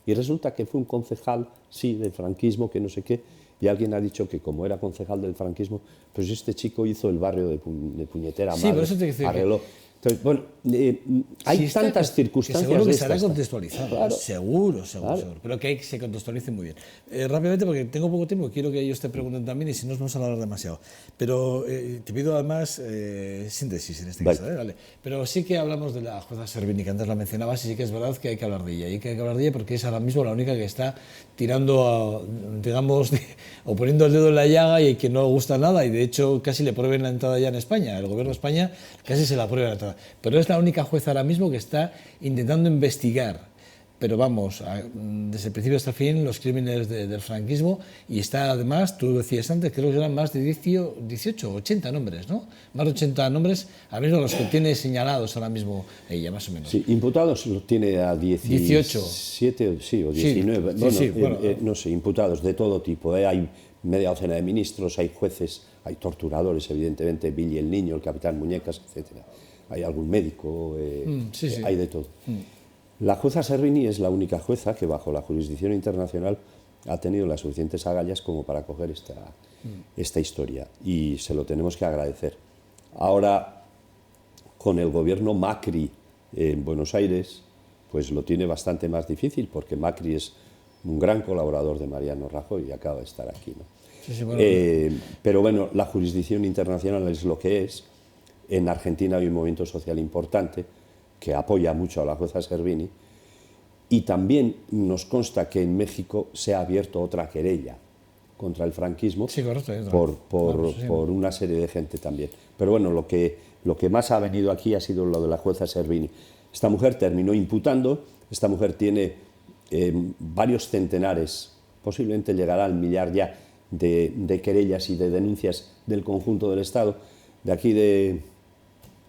Y resulta que fue un concejal, sí, del franquismo, que no sé qué, y alguien ha dicho que como era concejal del franquismo, pues este chico hizo el barrio de Puñetera Sí, Madre, por eso te decía arregló. Entonces, bueno, hay Sí, está, tantas que circunstancias seguro que de estará estas. contextualizado, Claro. seguro, Claro. seguro. Pero que se contextualice muy bien. Rápidamente, porque tengo poco tiempo, quiero que ellos te pregunten también y si no nos vamos a hablar demasiado. Pero te pido además síntesis en este caso, ¿vale? Pero sí que hablamos de la jueza Servini, que antes la mencionabas, y sí que es verdad que hay que hablar de ella. Y que hay que hablar de ella porque es ahora mismo la única que está tirando, digamos, o poniendo el dedo en la llaga y que no gusta nada, y de hecho casi le prohíben la entrada ya en España. El gobierno de España casi se la prohíbe la entrada. Pero es la única jueza ahora mismo que está intentando investigar, pero vamos, desde el principio hasta el fin, los crímenes del franquismo, y está además, tú decías antes, creo que eran más de 18, 80 nombres, ¿no? Más de 80 nombres, a menos los que tiene señalados ahora mismo ella, más o menos. Sí, imputados los tiene a 18. 17, sí, o 19. Bueno, no sé, imputados de todo tipo. Hay media docena de ministros, hay jueces, hay torturadores, evidentemente, Billy el Niño, el capitán Muñecas, etcétera. Hay algún médico, hay de todo. La jueza Servini es la única jueza que bajo la jurisdicción internacional ha tenido las suficientes agallas como para coger esta historia, y se lo tenemos que agradecer. Ahora, con el gobierno Macri en Buenos Aires, pues lo tiene bastante más difícil, porque Macri es un gran colaborador de Mariano Rajoy y acaba de estar aquí, ¿no? Sí, bueno. Pero bueno, la jurisdicción internacional es lo que es. En Argentina hay un movimiento social importante que apoya mucho a la jueza Servini, y también nos consta que en México se ha abierto otra querella contra el franquismo, sí, correcto, por una serie de gente también. Pero bueno, lo que más ha venido aquí ha sido lo de la jueza Servini. Esta mujer terminó imputando, esta mujer tiene varios centenares, posiblemente llegará al millar ya, de querellas y de denuncias del conjunto del Estado. De aquí de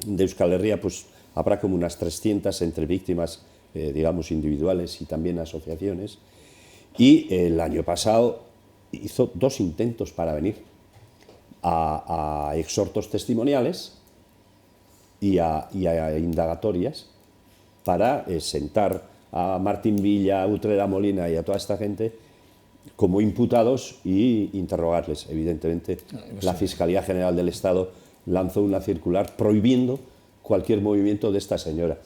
Euskal Herria, pues habrá como unas 300 entre víctimas, digamos, individuales y también asociaciones. Y el año pasado hizo 2 intentos para venir a exhortos testimoniales y a indagatorias para sentar a Martín Villa, a Utrera Molina y a toda esta gente como imputados y interrogarles. Evidentemente, la Fiscalía General del Estado lanzó una circular prohibiendo cualquier movimiento de esta señora.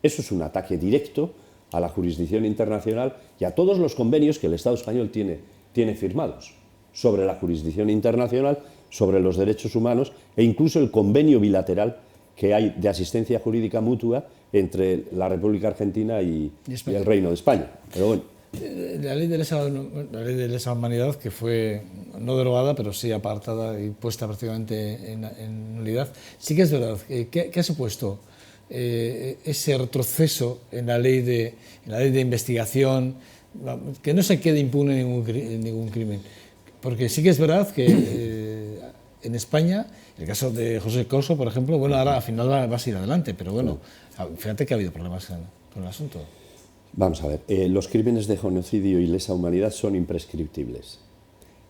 Eso es un ataque directo a la jurisdicción internacional y a todos los convenios que el Estado español tiene firmados sobre la jurisdicción internacional, sobre los derechos humanos, e incluso el convenio bilateral que hay de asistencia jurídica mutua entre la República Argentina y el Reino de España. Pero bueno. La ley de lesa humanidad, que fue no derogada, pero sí apartada y puesta prácticamente en nulidad, sí que es verdad. ¿Qué ha supuesto ese retroceso en la ley de investigación, que no se quede impune ningún crimen? Porque sí que es verdad que en España, el caso de José Couso, por ejemplo, bueno, ahora al final va a seguir adelante, pero bueno, fíjate que ha habido problemas con el asunto. Vamos a ver, los crímenes de genocidio y lesa humanidad son imprescriptibles.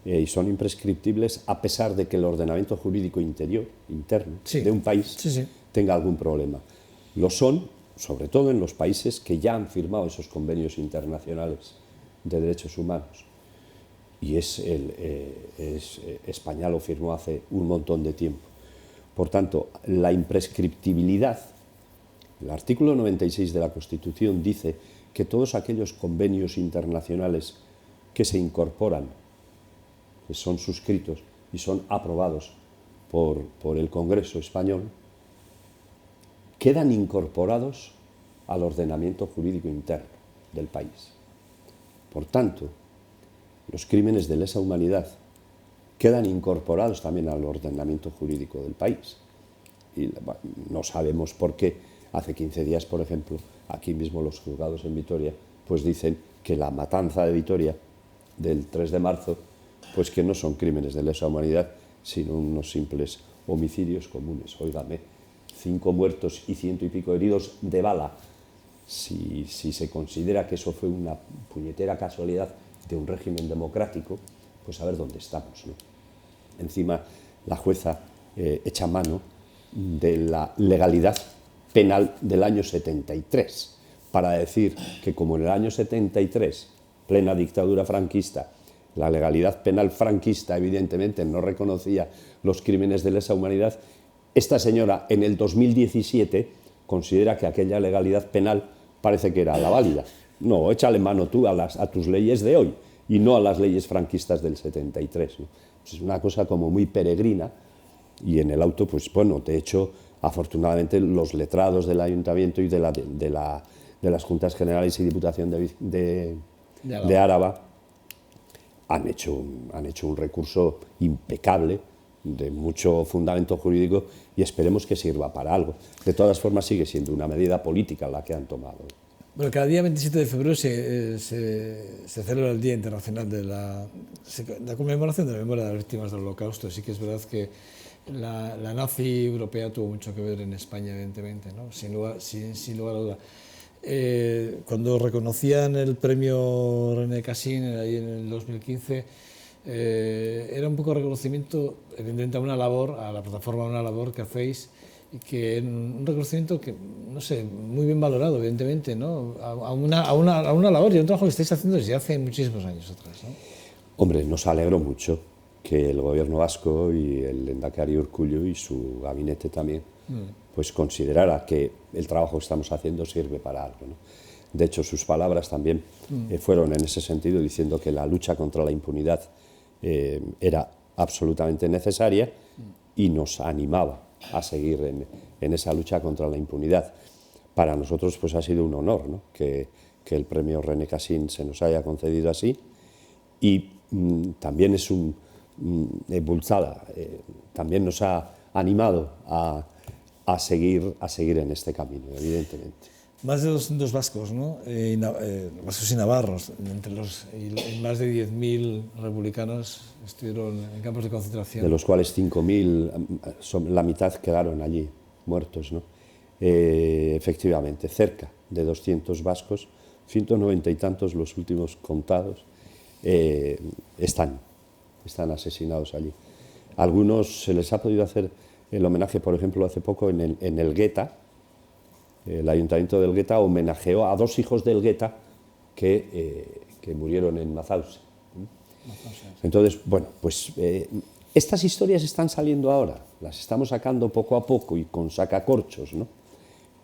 Y son imprescriptibles a pesar de que el ordenamiento jurídico interno de un país tenga algún problema. Lo son, sobre todo en los países que ya han firmado esos convenios internacionales de derechos humanos. Y España lo firmó hace un montón de tiempo. Por tanto, la imprescriptibilidad, el artículo 96 de la Constitución dice que todos aquellos convenios internacionales que se incorporan, que son suscritos y son aprobados por el Congreso español, quedan incorporados al ordenamiento jurídico interno del país. Por tanto, los crímenes de lesa humanidad quedan incorporados también al ordenamiento jurídico del país. Y no sabemos por qué. Hace 15 días, por ejemplo, aquí mismo los juzgados en Vitoria, pues dicen que la matanza de Vitoria del 3 de marzo, pues que no son crímenes de lesa humanidad, sino unos simples homicidios comunes. Óigame, 5 muertos y 100 y pico heridos de bala. Si se considera que eso fue una puñetera casualidad de un régimen democrático, pues a ver dónde estamos, ¿no? Encima, la jueza echa mano de la legalidad penal del año 73, para decir que como en el año 73, plena dictadura franquista, La legalidad penal franquista, evidentemente, no reconocía los crímenes de lesa humanidad. Esta señora, en el 2017, considera que aquella legalidad penal parece que era la válida. No, échale mano tú a tus leyes de hoy y no a las leyes franquistas del 73. ¿no? Pues es una cosa como muy peregrina, y en el auto, pues bueno, de hecho, afortunadamente los letrados del ayuntamiento y de las juntas generales y diputación de Áraba han hecho un recurso impecable, de mucho fundamento jurídico, y esperemos que sirva para algo. De todas formas, sigue siendo una medida política la que han tomado. Bueno, cada día 27 de febrero se celebra el Día Internacional de la conmemoración de la memoria de las víctimas del Holocausto. Sí que es verdad que la nazi europea tuvo mucho que ver en España, evidentemente, ¿no? Sin lugar a duda. Cuando reconocían el premio René Cassin ahí en el 2015, era un poco reconocimiento, evidentemente, a una labor, a la plataforma, a una labor que hacéis, y que un reconocimiento que, no sé, muy bien valorado, evidentemente, ¿no? A una labor y a un trabajo que estáis haciendo desde hace muchísimos años atrás, ¿no? Hombre, nos alegró mucho que el gobierno vasco y el Lehendakari Urkullu y su gabinete también pues considerara que el trabajo que estamos haciendo sirve para algo, ¿no? De hecho, sus palabras también fueron en ese sentido, diciendo que la lucha contra la impunidad era absolutamente necesaria, y nos animaba a seguir en esa lucha contra la impunidad. Para nosotros pues ha sido un honor, ¿no? que el premio René Cassin se nos haya concedido así, y también es Bultzada también nos ha animado a seguir en este camino, evidentemente. Más de 200 vascos, ¿no? Vascos y navarros, y más de 10.000 republicanos estuvieron en campos de concentración. De los cuales 5.000, la mitad quedaron allí, muertos, ¿no? Efectivamente, cerca de 200 vascos, 190 y tantos los últimos contados, están asesinados allí. Algunos se les ha podido hacer el homenaje, por ejemplo, hace poco en el Gueta. El ayuntamiento del Gueta homenajeó a 2 hijos del Gueta que murieron en Mauthausen. Entonces, bueno, pues estas historias están saliendo ahora, las estamos sacando poco a poco y con sacacorchos, ¿no?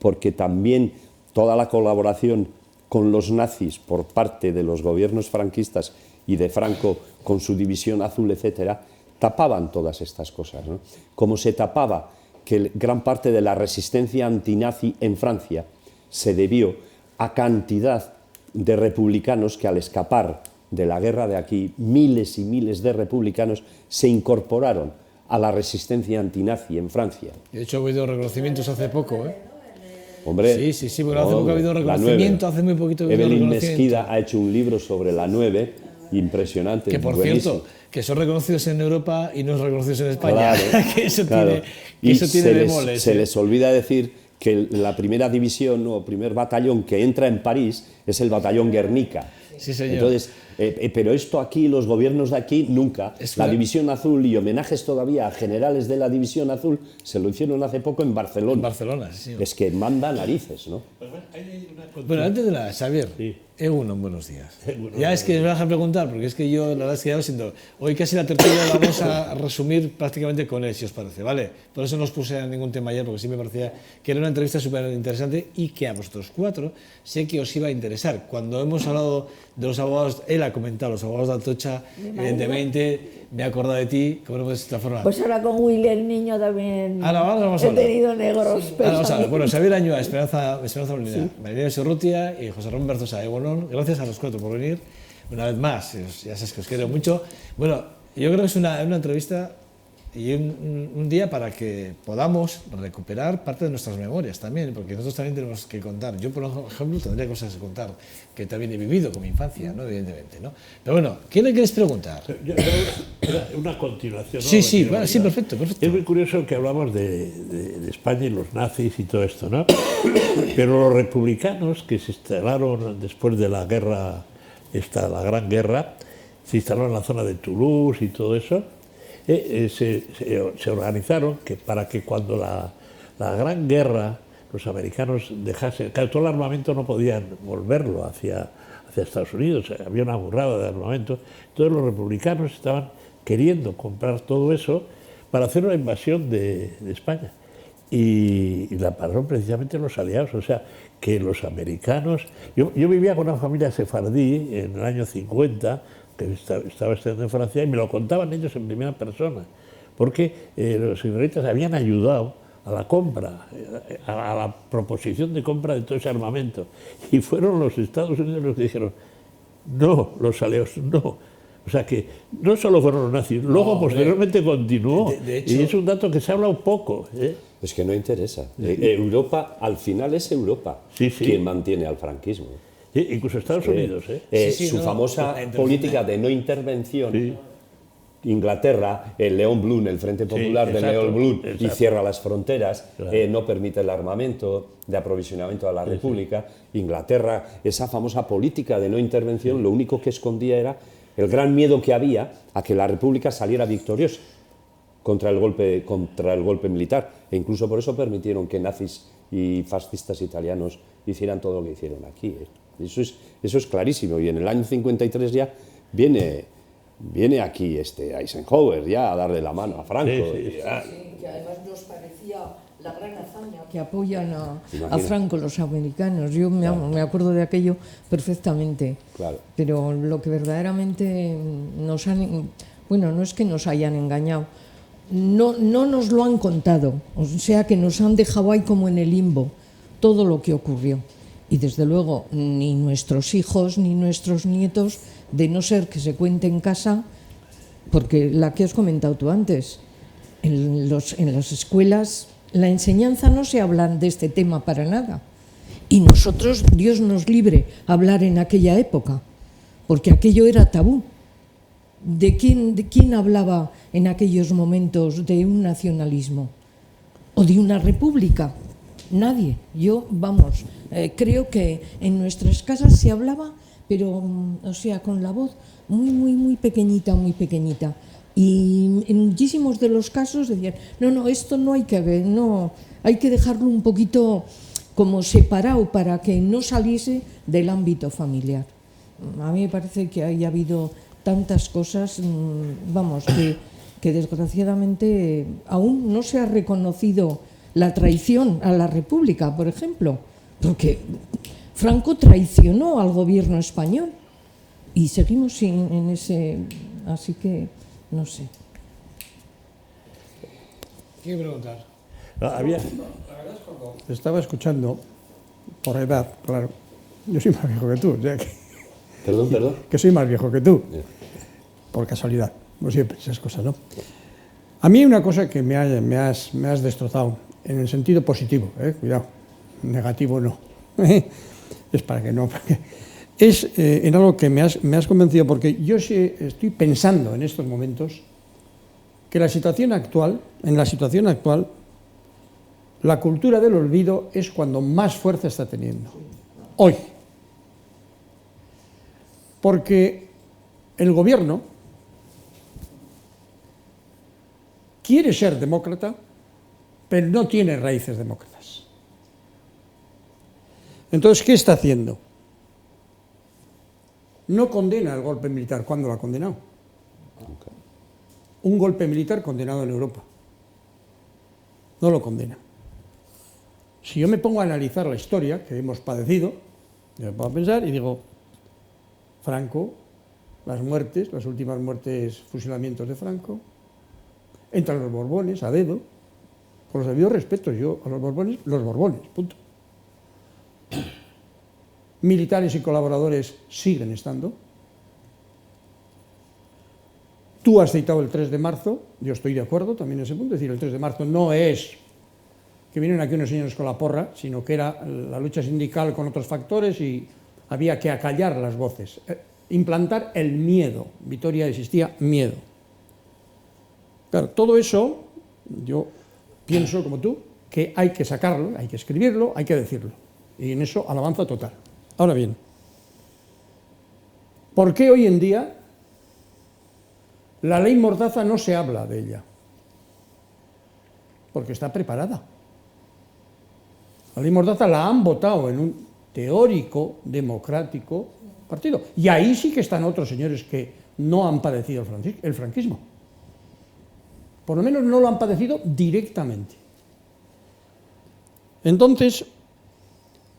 Porque también toda la colaboración con los nazis por parte de los gobiernos franquistas y de Franco con su división azul, etcétera, tapaban todas estas cosas, ¿no? Como se tapaba que gran parte de la resistencia antinazi en Francia se debió a cantidad de republicanos que, al escapar de la guerra de aquí, miles y miles de republicanos se incorporaron a la resistencia antinazi en Francia. De hecho, ha habido reconocimientos hace poco, ¿eh? Hombre, sí, bueno, hace poco ha habido reconocimiento, hace muy poquito ha habido Evelyn reconocimiento. Mesquida ha hecho un libro sobre la 9, impresionante. Que, por buenísimo. cierto, que son reconocidos en Europa y no son reconocidos en España. Claro, que eso claro. tiene bemoles. Se les olvida decir que la primera división o primer batallón que entra en París es el batallón Guernica. Sí, señor. Entonces, pero esto aquí, los gobiernos de aquí, nunca. La División Azul y homenajes todavía a generales de la División Azul se lo hicieron hace poco en Barcelona. En Barcelona, sí. Es que manda narices, ¿no? Bueno, antes de nada, Xavier, Sí. Buenos días. Ya es que me vas a preguntar, porque es que yo, la verdad es que ya lo siento. Hoy casi la tertulia la vamos a resumir prácticamente con él, si os parece, ¿vale? Por eso no os puse ningún tema ayer, porque sí me parecía que era una entrevista súper interesante y que a vosotros 4 sé que os iba a interesar. Cuando hemos hablado de los abogados, él ha comentado los abogados de Atocha, evidentemente me he acordado de ti, ¿cómo no puedes de esta forma? Pues ahora con Willy el niño también vamos a he hablar. tenido negros. Ahora vamos a hablar. Bueno, Xavier Añua, Esperanza Molina, sí. María Sorrutia y José Ramón Berzosa. Gracias a los 4 por venir. Una vez más, ya sabes que os quiero mucho. Bueno, yo creo que es una entrevista y un día para que podamos recuperar parte de nuestras memorias también, porque nosotros también tenemos que contar. Yo, por ejemplo, tendría cosas que contar que también he vivido con mi infancia, ¿no? Evidentemente, ¿no? Pero bueno, ¿qué le quieres preguntar? Una continuación, ¿no? Sí, vale, sí, perfecto. Es muy curioso que hablamos de España y los nazis y todo esto, ¿no? Pero los republicanos que se instalaron después de la guerra, la Gran Guerra, se instalaron en la zona de Toulouse y todo eso, se organizaron para que cuando la Gran Guerra los americanos dejasen, claro, todo el armamento no podían volverlo hacia Estados Unidos, había una burrada de armamento, entonces los republicanos estaban queriendo comprar todo eso para hacer una invasión de España. Y la pararon precisamente los aliados, o sea, que los americanos... Yo vivía con una familia sefardí en el año 50, que estaba estudiando en Francia, y me lo contaban ellos en primera persona, porque los israelitas habían ayudado a la compra, a la proposición de compra de todo ese armamento, y fueron los Estados Unidos los que dijeron, no, los aliados, no. O sea que no solo fueron los nazis, luego posteriormente continuó, de hecho, y es un dato que se habla un poco. Es que no interesa. Europa, al final es Europa quien mantiene al franquismo. Incluso Estados Unidos. Su famosa política de no intervención, Inglaterra, el León Blum, el Frente Popular de León Blum, y cierra las fronteras, no permite el armamento de aprovisionamiento a la República. Inglaterra, esa famosa política de no intervención, lo único que escondía era el gran miedo que había a que la República saliera victoriosa contra el golpe militar, e incluso por eso permitieron que nazis y fascistas italianos hicieran todo lo que hicieron aquí. Eso es clarísimo, y en el año 53 ya viene aquí Eisenhower ya a darle la mano a Franco. Que además nos parecía la gran hazaña que apoyan a Franco los americanos. Yo me acuerdo de aquello perfectamente. Claro. Pero lo que verdaderamente nos han... Bueno, no es que nos hayan engañado, no nos lo han contado, o sea que nos han dejado ahí como en el limbo todo lo que ocurrió. Y desde luego ni nuestros hijos ni nuestros nietos, de no ser que se cuente en casa, porque la que has comentado tú antes, en las escuelas la enseñanza no se habla de este tema para nada. Y nosotros, Dios nos libre, hablar en aquella época, porque aquello era tabú. ¿De quién hablaba en aquellos momentos de un nacionalismo o de una república? Nadie. Yo, creo que en nuestras casas se hablaba, pero, o sea, con la voz muy pequeñita, muy pequeñita. Y en muchísimos de los casos decían, no, esto no hay que ver, no, hay que dejarlo un poquito como separado para que no saliese del ámbito familiar. A mí me parece que haya habido tantas cosas, que desgraciadamente aún no se ha reconocido la traición a la República, por ejemplo, porque Franco traicionó al gobierno español y seguimos en ese... Así que, no sé. ¿Qué preguntar? Estaba escuchando, por edad, claro, yo soy más viejo que tú, o sea que... Perdón. Que soy más viejo que tú, por casualidad, como siempre, esas cosas, ¿no? A mí hay una cosa que me has destrozado, en el sentido positivo, cuidado, negativo no, es para que no... Es en algo que me has convencido, porque yo sí estoy pensando en estos momentos que en la situación actual, la cultura del olvido es cuando más fuerza está teniendo, hoy. Porque el gobierno quiere ser demócrata, pero no tiene raíces demócratas. Entonces, ¿qué está haciendo? No condena el golpe militar. ¿Cuándo lo ha condenado? Un golpe militar condenado en Europa. No lo condena. Si yo me pongo a analizar la historia que hemos padecido, yo me pongo a pensar y digo, Franco, las últimas muertes, fusilamientos de Franco, entran los Borbones a dedo, con los debidos respetos, yo a los Borbones, punto. Militares y colaboradores siguen estando. Tú has citado el 3 de marzo, yo estoy de acuerdo también en ese punto, es decir, el 3 de marzo no es que vienen aquí unos señores con la porra, sino que era la lucha sindical con otros factores y había que acallar las voces, implantar el miedo. Vitoria existía miedo. Claro, todo eso, yo pienso como tú, que hay que sacarlo, hay que escribirlo, hay que decirlo. Y en eso, alabanza total. Ahora bien, ¿por qué hoy en día la ley Mordaza no se habla de ella? Porque está preparada. La ley Mordaza la han votado en un teórico, democrático partido. Y ahí sí que están otros señores que no han padecido el franquismo. Por lo menos no lo han padecido directamente. Entonces,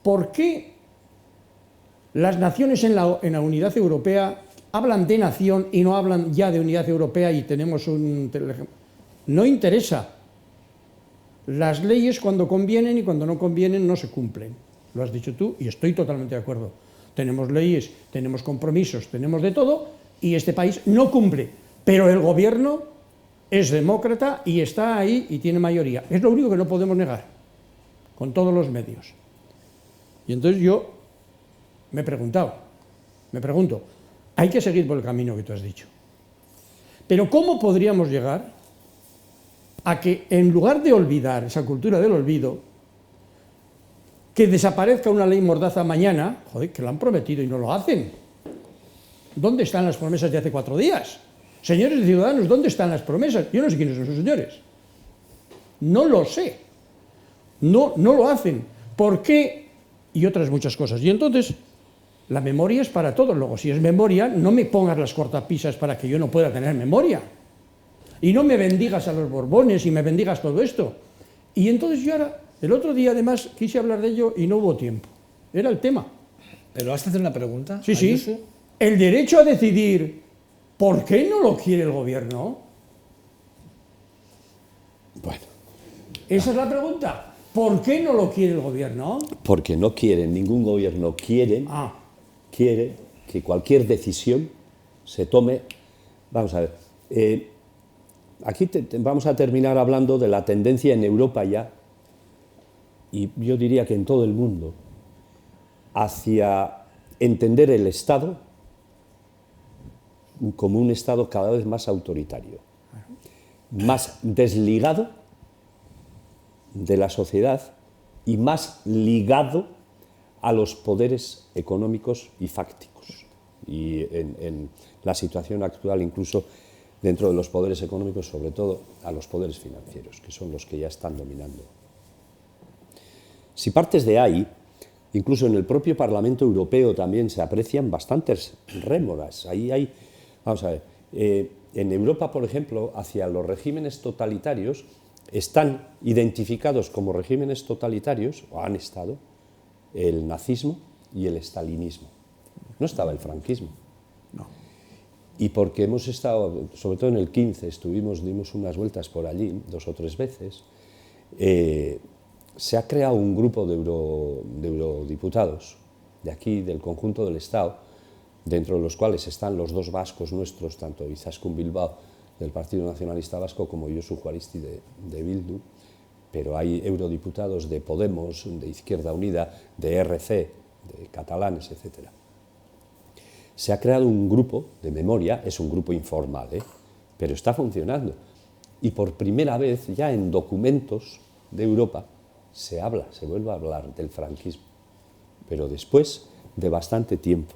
¿por qué las naciones en la unidad europea hablan de nación y no hablan ya de unidad europea y tenemos un... No interesa. Las leyes cuando convienen y cuando no convienen no se cumplen. Lo has dicho tú y estoy totalmente de acuerdo. Tenemos leyes, tenemos compromisos, tenemos de todo y este país no cumple. Pero el gobierno es demócrata y está ahí y tiene mayoría. Es lo único que no podemos negar, con todos los medios. Y entonces yo me pregunto, hay que seguir por el camino que tú has dicho. Pero ¿cómo podríamos llegar a que en lugar de olvidar esa cultura del olvido, que desaparezca una ley Mordaza mañana, joder, que lo han prometido y no lo hacen? ¿Dónde están las promesas de hace 4 días? Señores de Ciudadanos, ¿dónde están las promesas? Yo no sé quiénes son esos señores. No lo sé. No lo hacen. ¿Por qué? Y otras muchas cosas. Y entonces, la memoria es para todos. Luego, si es memoria, no me pongas las cortapisas para que yo no pueda tener memoria. Y no me bendigas a los Borbones y me bendigas todo esto. Y entonces yo ahora, el otro día además, quise hablar de ello y no hubo tiempo. Era el tema. ¿Pero vas a hacer una pregunta? Sí, sí. Ayuso? El derecho a decidir, ¿por qué no lo quiere el gobierno? Bueno, Esa es la pregunta. ¿Por qué no lo quiere el gobierno? porque no quieren, ningún gobierno quiere que cualquier decisión se tome. Vamos a ver, aquí vamos a terminar hablando de la tendencia en Europa ya, y yo diría que en todo el mundo, hacia entender el Estado como un Estado cada vez más autoritario, más desligado de la sociedad y más ligado a los poderes económicos y fácticos. Y en la situación actual, incluso dentro de los poderes económicos, sobre todo a los poderes financieros, que son los que ya están dominando. Si partes de ahí, incluso en el propio Parlamento Europeo también se aprecian bastantes rémoras. Ahí hay, vamos a ver, en Europa, por ejemplo, hacia los regímenes totalitarios, están identificados como regímenes totalitarios, o han estado, el nazismo y el estalinismo. No estaba el franquismo. No. Y porque hemos estado, sobre todo en el 15, dimos unas vueltas por allí 2 o 3 veces, se ha creado un grupo de eurodiputados de aquí, del conjunto del Estado, dentro de los cuales están los 2 vascos nuestros, tanto Izaskun Bilbao, del Partido Nacionalista Vasco, como Josu Juaristi de Bildu, pero hay eurodiputados de Podemos, de Izquierda Unida, de RC, de catalanes, etc. Se ha creado un grupo de memoria, es un grupo informal, pero está funcionando. Y por primera vez, ya en documentos de Europa, se vuelve a hablar del franquismo, pero después de bastante tiempo.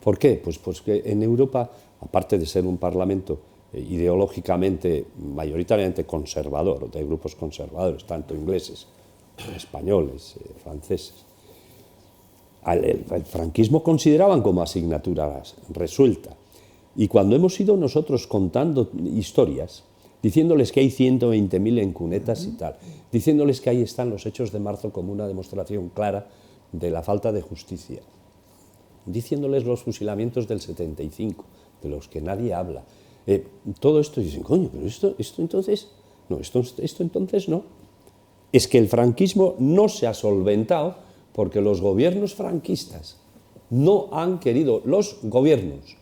¿Por qué? Pues porque en Europa, aparte de ser un parlamento ideológicamente, mayoritariamente conservador, de grupos conservadores, tanto ingleses, españoles, franceses, el franquismo consideraban como asignatura resuelta. Y cuando hemos ido nosotros contando historias, diciéndoles que hay 120.000 en cunetas y tal, diciéndoles que ahí están los hechos de marzo como una demostración clara de la falta de justicia, diciéndoles los fusilamientos del 75, de los que nadie habla, todo esto, y dicen, coño, pero esto entonces, no, esto entonces no. Es que el franquismo no se ha solventado porque los gobiernos franquistas no han querido, los gobiernos,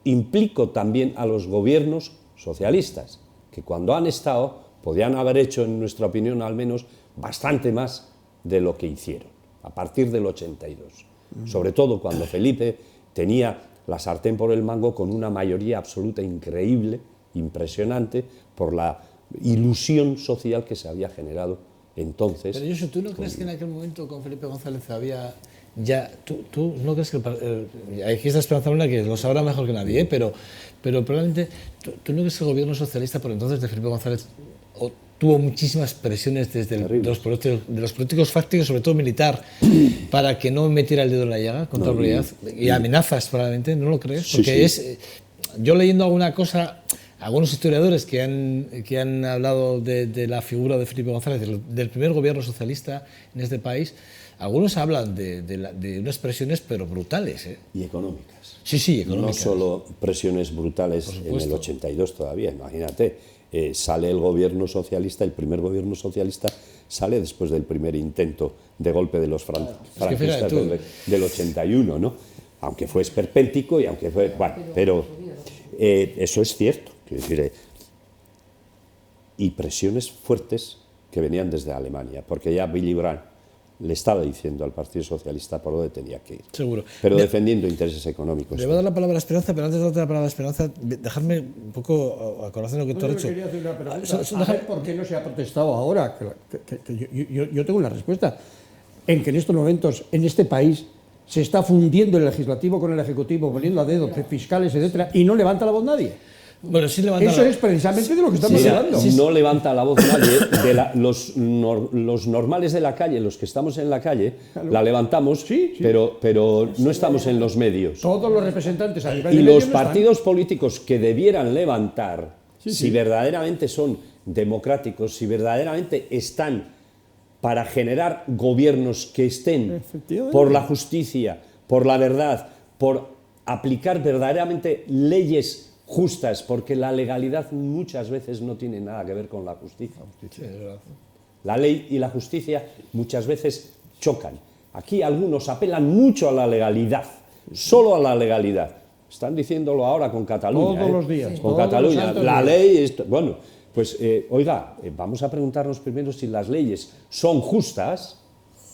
implico también a los gobiernos socialistas, que cuando han estado podían haber hecho, en nuestra opinión al menos, bastante más de lo que hicieron, a partir del 82. Sobre todo cuando Felipe tenía la sartén por el mango con una mayoría absoluta increíble, impresionante, por la ilusión social que se había generado entonces. Pero Josu, ¿tú no crees que en aquel momento con Felipe González había ya... ¿Tú no crees que... aquí está Esperanza Luna, que lo sabrá mejor que nadie, pero probablemente... ¿tú no crees que el gobierno socialista por entonces de Felipe González tuvo muchísimas presiones desde de los políticos fácticos, sobre todo militar, para que no metiera el dedo en la llaga contra la autoridad, y amenazas probablemente, ¿no lo crees? Porque yo leyendo alguna cosa, algunos historiadores que han hablado de la figura de Felipe González, del primer gobierno socialista en este país, algunos hablan de unas presiones pero brutales. Y económicas. Sí, económicas. No solo presiones brutales en el 82 todavía, imagínate. Sale el gobierno socialista, el primer gobierno socialista sale después del primer intento de golpe de los franquistas del 81, ¿no? Aunque fue esperpéntico y aunque fue... Bueno, pero eso es cierto. Quiero decir, y presiones fuertes que venían desde Alemania, porque ya Willy Brandt le estaba diciendo al Partido Socialista por dónde tenía que ir. Seguro. Pero defendiendo intereses económicos. Le voy a dar la palabra a Esperanza, pero antes de darte la palabra a Esperanza, dejadme un poco a conocer lo que tú has dicho. Quería hacer una pregunta. A ver por qué no se ha protestado ahora. Yo tengo una respuesta. En que en estos momentos, en este país, se está fundiendo el legislativo con el ejecutivo, poniendo a dedo fiscales, etcétera, y no levanta la voz nadie. Bueno, sí levanta Eso es precisamente de lo que estamos hablando. No levanta la voz nadie. Los normales de la calle, los que estamos en la calle, la levantamos, pero no estamos en los medios. Todos los representantes a nivel Y de los medios no partidos políticos que debieran levantar, si verdaderamente son democráticos, si verdaderamente están para generar gobiernos que estén por la justicia, por la verdad, por aplicar verdaderamente leyes justas, porque la legalidad muchas veces no tiene nada que ver con la justicia. La ley y la justicia muchas veces chocan. Aquí algunos apelan mucho a la legalidad, solo a la legalidad. Están diciéndolo ahora con Cataluña. Todos los días. Con Cataluña. La ley... Bueno, pues vamos a preguntarnos primero si las leyes son justas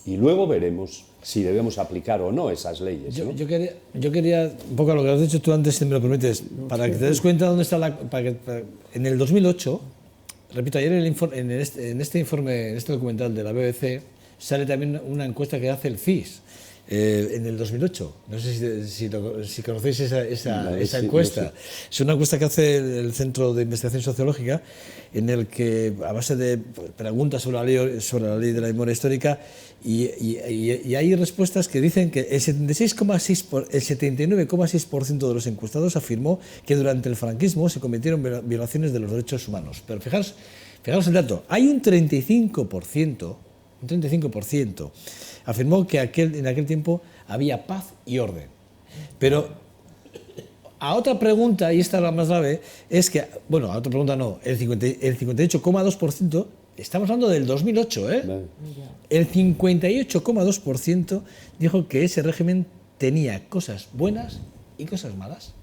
y luego veremos si debemos aplicar o no esas leyes, ¿no? Yo quería, un poco a lo que has dicho tú antes, si me lo permites, para que te des cuenta dónde está en el 2008, repito, ayer en este informe, en este documental de la BBC, sale también una encuesta que hace el CIS, en el 2008. No sé si conocéis esa encuesta. No sé. Es una encuesta que hace el Centro de Investigación Sociológica, en el que, a base de preguntas sobre la ley de la memoria histórica, y hay respuestas que dicen que el 79,6% de los encuestados afirmó que durante el franquismo se cometieron violaciones de los derechos humanos. Pero fijaos el dato, hay un 35% afirmó que en aquel tiempo había paz y orden. Pero a otra pregunta, y esta es la más grave, es que, bueno, a otra pregunta no, el 58,2%, estamos hablando del 2008, Vale. El 58,2% dijo que ese régimen tenía cosas buenas y cosas malas.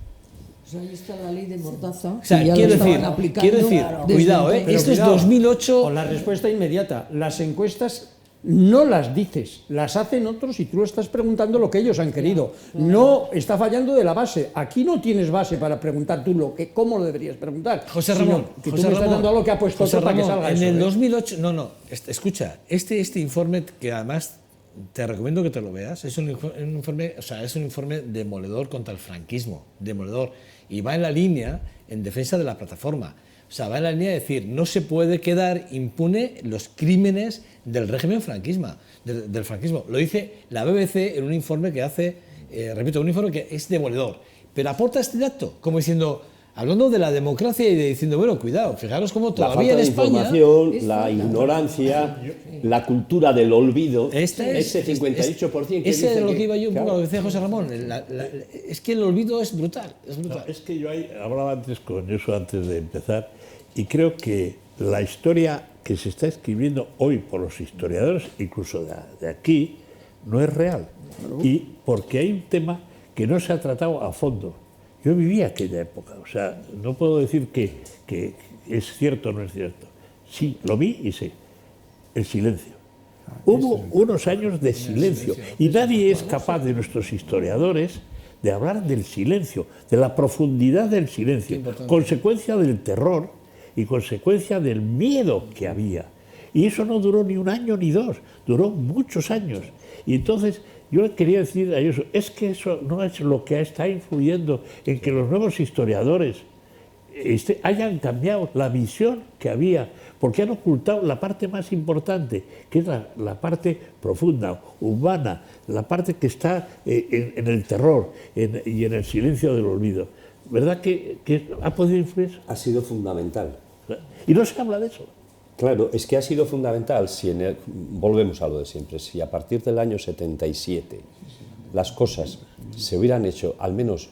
Pues ahí está la ley de Mordaza. O sea, que ya quiero lo estaban decir, aplicando desde cuidado, entonces. esto es 2008. Con la respuesta inmediata. Las encuestas no las dices, las hacen otros y tú estás preguntando lo que ellos han querido. No está fallando de la base. Aquí no tienes base para preguntar tú cómo lo deberías preguntar. José Ramón, que tú me estás dando algo que ha puesto José otro para que Ramón, salga en eso, el 2008, escucha, este informe, que además te recomiendo que te lo veas, es un informe demoledor contra el franquismo, demoledor, y va en la línea en defensa de la plataforma. O sea, va en la línea de decir, no se puede quedar impune los crímenes del régimen del franquismo. Lo dice la BBC en un informe que hace, repito, un informe que es demoledor, pero aporta este dato, como diciendo, hablando de la democracia y diciendo, bueno, cuidado, fijaros cómo todavía en España... La falta de información, la ignorancia, la cultura del olvido, ese 58% que ese es lo dice que iba yo un poco a lo que decía claro. José Ramón. Es que el olvido es brutal. No, es que yo hablaba antes con eso antes de empezar y creo que la historia que se está escribiendo hoy por los historiadores, incluso de aquí, no es real. Y porque hay un tema que no se ha tratado a fondo. Yo viví aquella época, o sea, no puedo decir que es cierto o no es cierto. Sí, lo vi y sé. El silencio. Hubo unos años de silencio y nadie es capaz de nuestros historiadores de hablar del silencio, de la profundidad del silencio, consecuencia del terror y consecuencia del miedo que había. Y eso no duró ni un año ni dos, duró muchos años. Y entonces yo quería decir a ellos, es que eso no es lo que está influyendo en que los nuevos historiadores hayan cambiado la visión que había, porque han ocultado la parte más importante, que es la parte profunda, urbana, la parte que está en el terror y en el silencio del olvido. ¿Verdad que ha podido influir? Ha sido fundamental. Y no se habla de eso. Claro, es que ha sido fundamental, volvemos a lo de siempre, si a partir del año 77 las cosas se hubieran hecho, al menos,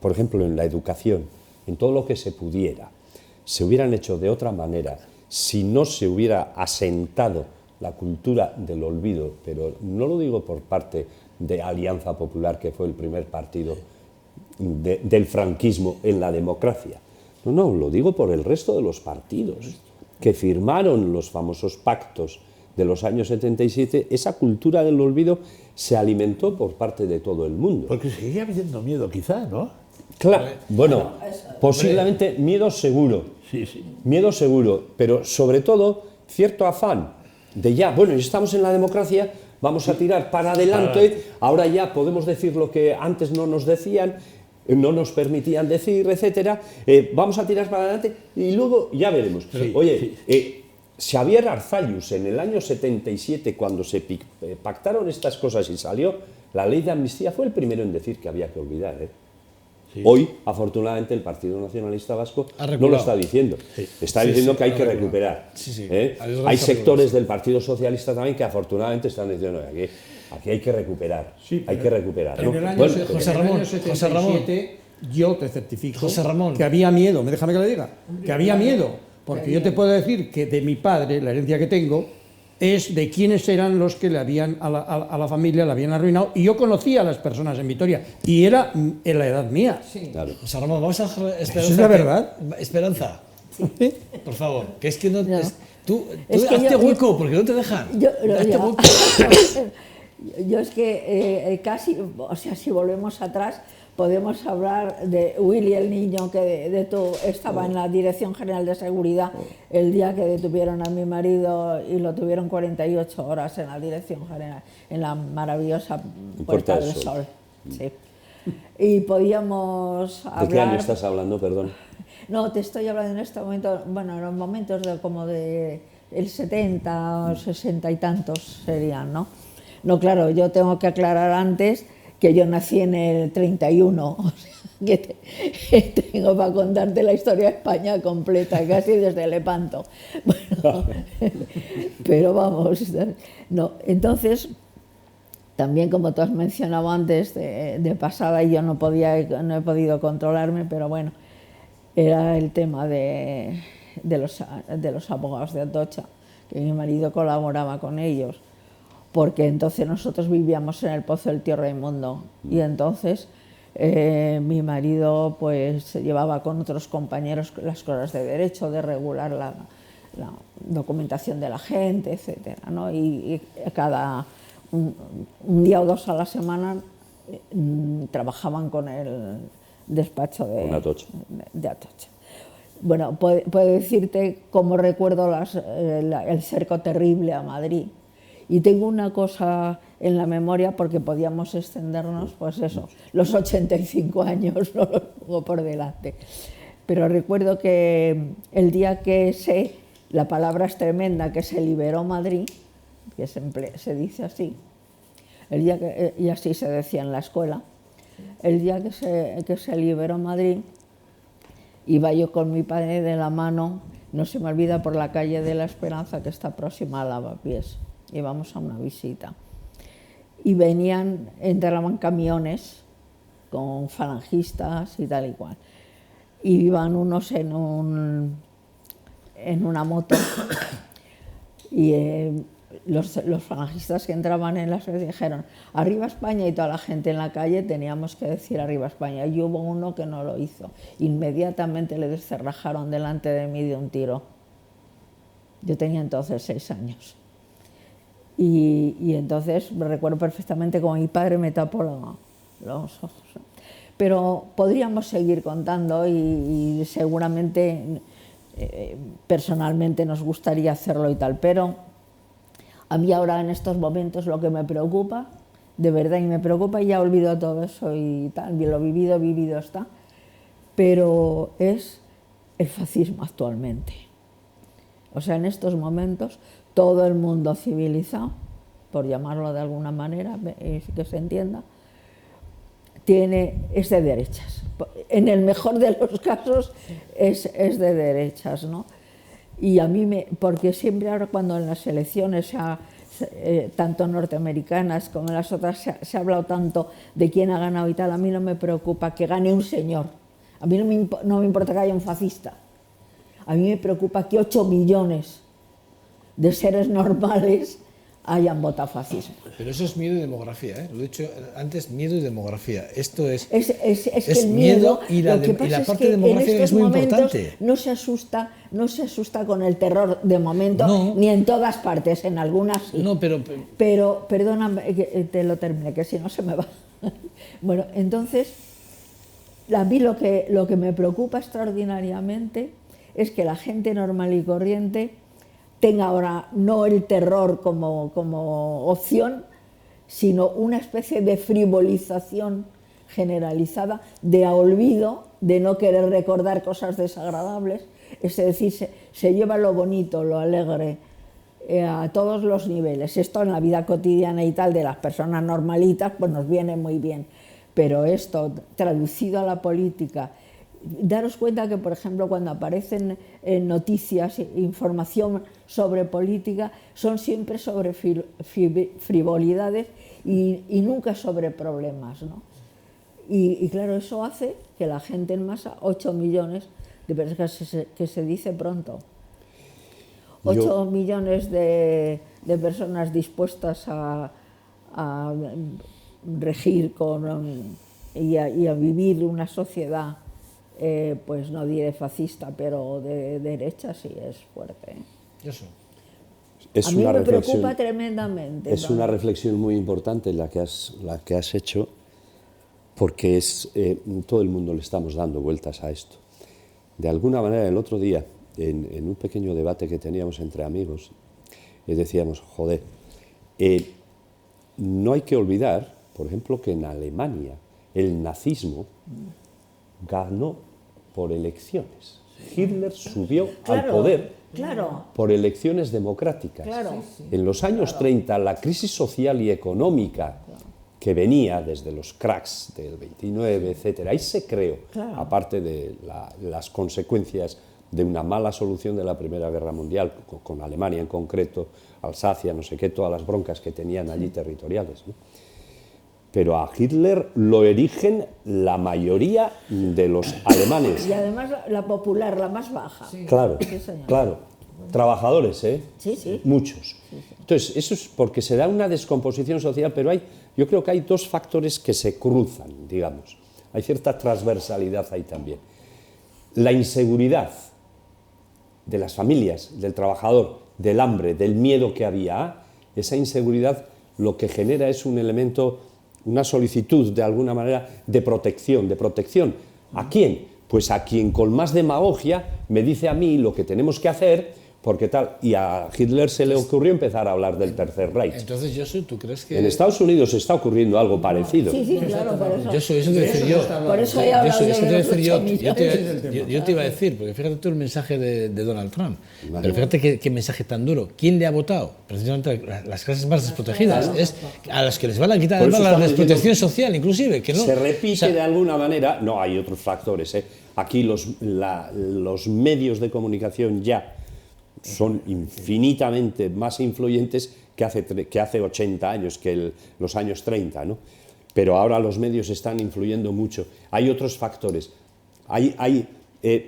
por ejemplo, en la educación, en todo lo que se pudiera, se hubieran hecho de otra manera, si no se hubiera asentado la cultura del olvido, pero no lo digo por parte de Alianza Popular, que fue el primer partido del franquismo en la democracia. No, lo digo por el resto de los partidos que firmaron los famosos pactos de los años 77. Esa cultura del olvido se alimentó por parte de todo el mundo. Porque seguía habiendo miedo, quizá, ¿no? Claro, bueno, posiblemente miedo seguro. Sí, sí. Miedo seguro, pero sobre todo cierto afán de ya, bueno, ya estamos en la democracia, vamos a tirar para adelante, ahora ya podemos decir lo que antes no nos decían, no nos permitían decir, etcétera, vamos a tirar para adelante y luego ya veremos. Sí, oye, Xavier Arzallus en el año 77, cuando se pactaron estas cosas y salió la ley de amnistía, fue el primero en decir que había que olvidar. Sí. Hoy, afortunadamente, el Partido Nacionalista Vasco no lo está diciendo. Sí. Está diciendo que hay que recuperar. Sí. Hay sectores del Partido Socialista también que afortunadamente están diciendo que aquí hay que recuperar. Sí, hay que recuperar. En ¿no? el año, Bueno, José Ramón, en el año 77, yo te certifico José Ramón. que había miedo, déjame que le diga, que había miedo, porque yo te puedo decir que de mi padre, la herencia que tengo, es de quiénes eran los que le habían a la familia, la habían arruinado, y yo conocía a las personas en Vitoria, y era en la edad mía. Sí. claro. José Ramón, vamos a dejar Esperanza. Eso es la verdad. Esperanza, por favor, que es que no. No. Tú Es que hazte yo- hueco, porque no te dejan. Hazte hueco. Yo es que casi, o sea, si volvemos atrás, podemos hablar de Willy el niño que estaba en la Dirección General de Seguridad el día que detuvieron a mi marido y lo tuvieron 48 horas en la Dirección General, en la maravillosa Puerta del Sol. Sí. Y podíamos hablar... ¿De qué año estás hablando, perdón? No, te estoy hablando en este momento, bueno, en los momentos como de el 70 o 60 y tantos serían, ¿no? No, claro, yo tengo que aclarar antes que yo nací en el 31, o sea, que tengo para contarte la historia de España completa, casi desde Lepanto. Bueno, pero vamos, no, entonces... También, como tú has mencionado antes, de pasada, y yo no he podido controlarme, pero bueno, era el tema de los abogados de Atocha, que mi marido colaboraba con ellos, porque entonces nosotros vivíamos en el Pozo del Tío Raimundo, y entonces mi marido pues se llevaba con otros compañeros las cosas de derecho, de regular la documentación de la gente, etcétera, ¿no? Y cada... Un día o dos a la semana trabajaban con el despacho de Atocha. Bueno, puedo decirte cómo recuerdo el cerco terrible a Madrid. Y tengo una cosa en la memoria, porque podíamos extendernos, pues eso, los 85 años, no los pongo por delante. Pero recuerdo que el día que la palabra es tremenda, que se liberó Madrid, que se dice así, el día y así se decía en la escuela, el día que se liberó Madrid, iba yo con mi padre de la mano, no se me olvida, por la calle de la Esperanza, que está próxima a Lavapiés, íbamos a una visita, y entraban camiones con falangistas y tal y cual, y iban unos en una moto, y los falangistas que entraban en las redes dijeron "Arriba España", y toda la gente en la calle teníamos que decir "Arriba España", y hubo uno que no lo hizo. Inmediatamente le descerrajaron delante de mí de un tiro. Yo tenía entonces 6 años. Y entonces me recuerdo perfectamente como mi padre me tapó los ojos. Pero podríamos seguir contando y seguramente personalmente nos gustaría hacerlo y tal, pero a mí ahora en estos momentos lo que me preocupa, de verdad, y me preocupa, y ya olvido todo eso y tal, lo vivido está, pero es el fascismo actualmente. O sea, en estos momentos todo el mundo civilizado, por llamarlo de alguna manera, que se entienda, es de derechas. En el mejor de los casos es de derechas, ¿no? Y a mí porque siempre ahora cuando en las elecciones, tanto norteamericanas como en las otras, se ha hablado tanto de quién ha ganado y tal, a mí no me preocupa que gane un señor. A mí no me importa que haya un fascista. A mí me preocupa que 8 millones de seres normales hayan votado fascismo. Pero eso es miedo y demografía, ¿eh? Lo he dicho antes, miedo y demografía. Esto es que el miedo y la parte demográfica es muy importante. No se asusta con el terror de momento, no. Ni en todas partes, en algunas sí. No, pero perdóname que te lo termine, que si no se me va. Bueno, entonces, a mí lo que me preocupa extraordinariamente es que la gente normal y corriente tenga ahora no el terror como opción, sino una especie de frivolización generalizada, de olvido, de no querer recordar cosas desagradables, es decir, se lleva lo bonito, lo alegre, a todos los niveles. Esto en la vida cotidiana y tal de las personas normalitas pues nos viene muy bien, pero esto traducido a la política, daros cuenta que, por ejemplo, cuando aparecen noticias, información sobre política, son siempre sobre frivolidades y nunca sobre problemas, ¿no? Y claro, eso hace que la gente en masa, 8 millones de personas, que se dice pronto, 8 millones de personas dispuestas a regir y a vivir una sociedad, pues no diré fascista, pero de derecha sí es fuerte. Eso. Es a mí una me reflexión, preocupa tremendamente. Es una reflexión muy importante la que has hecho, porque todo el mundo le estamos dando vueltas a esto. De alguna manera, el otro día, en un pequeño debate que teníamos entre amigos, decíamos, joder, no hay que olvidar, por ejemplo, que en Alemania el nazismo ganó por elecciones. Hitler subió al poder por elecciones democráticas. En los años 30, la crisis social y económica que venía desde los cracks del 29, etc., ahí se creó, aparte de las consecuencias de una mala solución de la Primera Guerra Mundial, con Alemania en concreto, Alsacia, no sé qué, todas las broncas que tenían allí territoriales, ¿no? Pero a Hitler lo erigen la mayoría de los alemanes. Y además la popular, la más baja. Sí. Claro, Sí, señor. claro. Trabajadores, ¿eh? Sí, sí. Muchos. Entonces, eso es porque se da una descomposición social, pero yo creo que hay dos factores que se cruzan, digamos. Hay cierta transversalidad ahí también. La inseguridad de las familias, del trabajador, del hambre, del miedo que había, esa inseguridad lo que genera es un elemento, una solicitud de alguna manera de protección. ¿De protección a quién? Pues a quien con más demagogia me dice a mí lo que tenemos que hacer, porque tal. Y a Hitler se le ocurrió empezar a hablar del Tercer Reich. Entonces, Josu, ¿tú crees que...? En Estados Unidos está ocurriendo algo parecido. Sí, sí, claro, por eso. Josu, eso te iba a decir yo. Por eso he hablado Eso te iba a decir yo. yo. Yo te iba a decir, porque fíjate tú el mensaje de Donald Trump. Pero fíjate qué mensaje tan duro. ¿Quién le ha votado? Precisamente las clases más desprotegidas. Es a las que les van a quitar además la desprotección social, inclusive. Que no, se repite de alguna manera. No, hay otros factores, ¿eh? Aquí los medios de comunicación ya son infinitamente más influyentes que hace 80 años, que los años 30, ¿no? Pero ahora los medios están influyendo mucho. Hay otros factores.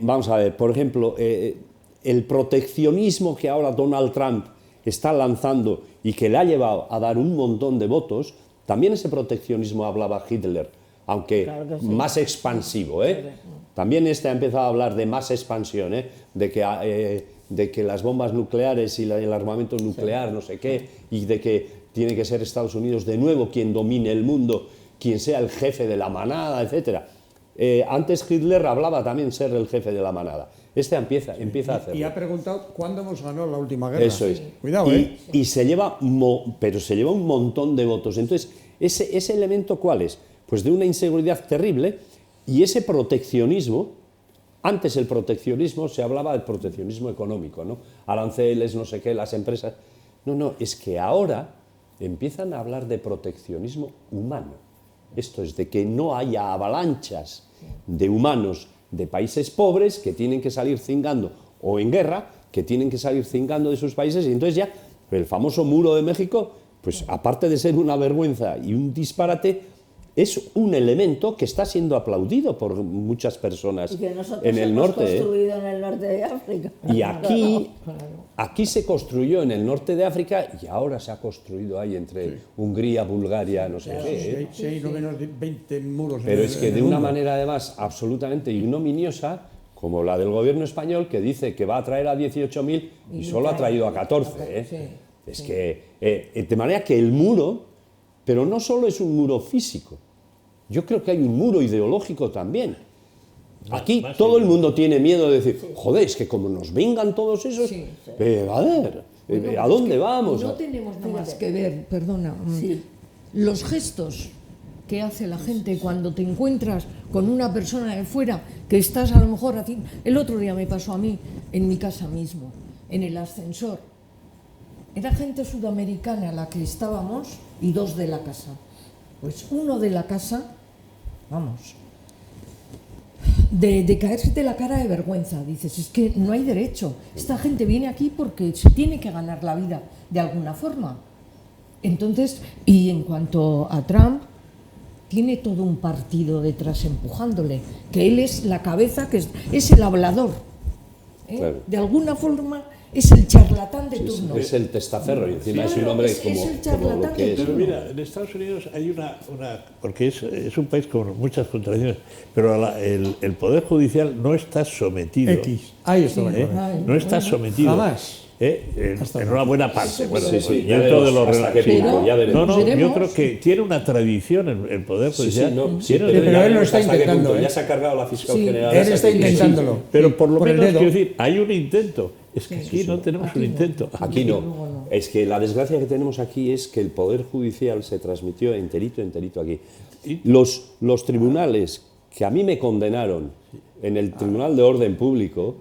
Vamos a ver, por ejemplo, el proteccionismo que ahora Donald Trump está lanzando y que le ha llevado a dar un montón de votos, también ese proteccionismo hablaba Hitler, aunque claro sí, más expansivo, ¿eh? También ha empezado a hablar de más expansión, ¿eh? De que las bombas nucleares y el armamento nuclear, no sé qué, y de que tiene que ser Estados Unidos de nuevo quien domine el mundo, quien sea el jefe de la manada, etc. Antes Hitler hablaba también ser el jefe de la manada. Empieza a hacerlo. Y ha preguntado cuándo hemos ganado la última guerra. Eso es. Cuidado, y se lleva, pero se lleva un montón de votos. Entonces, ¿ese elemento cuál es? Pues de una inseguridad terrible y ese proteccionismo Antes el proteccionismo se hablaba del proteccionismo económico, ¿no? Aranceles, no sé qué, las empresas. No, es que ahora empiezan a hablar de proteccionismo humano. Esto es de que no haya avalanchas de humanos de países pobres que tienen que salir cingando, o en guerra, que tienen que salir cingando de sus países, y entonces ya el famoso muro de México, pues aparte de ser una vergüenza y un disparate, es un elemento que está siendo aplaudido por muchas personas Y que nosotros en el hemos norte. construido en el norte de África. Y aquí se construyó en el norte de África y ahora se ha construido ahí entre Hungría, Bulgaria, no sé qué. ¿eh? Sí, hay no menos de 20 muros. Pero en es el- que en de el una mundo. manera además absolutamente ignominiosa, como la del gobierno español, que dice que va a traer a 18.000 y solo ha traído a 14. ¿eh? Es que, de manera que el muro, pero no solo es un muro físico, yo creo que hay un muro ideológico también. Aquí más todo el mundo tiene miedo de decir, joder, es que como nos vengan todos esos, Sí. a ver, ¿a dónde vamos? No tenemos nada más que ver, perdona, Sí. los gestos que hace la gente cuando te encuentras con una persona de fuera que estás a lo mejor haciendo. El otro día me pasó a mí, en mi casa mismo, en el ascensor. Era gente sudamericana la que estábamos y dos de la casa. Pues uno de la casa, vamos, de caerse de la cara de vergüenza. Dices, es que no hay derecho. Esta gente viene aquí porque se tiene que ganar la vida de alguna forma. Entonces, y en cuanto a Trump, tiene todo un partido detrás empujándole, que él es la cabeza, que es el hablador. ¿eh? Claro. De alguna forma es el charlatán de turno. Es el testaferro y encima es un Claro, hombre es el como lo charlatán que de es. Pero turno. mira, en Estados Unidos hay porque es un país con muchas contradicciones, pero el Poder Judicial no está sometido. Ahí está la ¿eh? cosa. No está sometido. Jamás. En una buena parte. Bueno, Sí, sí, ya dentro veremos de los hasta qué sí. punto, ya veremos. No, yo Veremos. creo que tiene una tradición el Poder Sí, Judicial. sí, no, sí, Tiene pero, una- pero ya él lo veremos está hasta qué intentando, punto. ¿eh? Ya se ha cargado la fiscal Sí, general. Él hasta está aquí. intentándolo. Pero por lo Por el menos, dedo. quiero decir, hay un intento. Es que aquí no tenemos un intento. Aquí no. Es que la desgracia que tenemos aquí es que el Poder Judicial se transmitió enterito aquí. Los tribunales que a mí me condenaron en el Tribunal de Orden Público,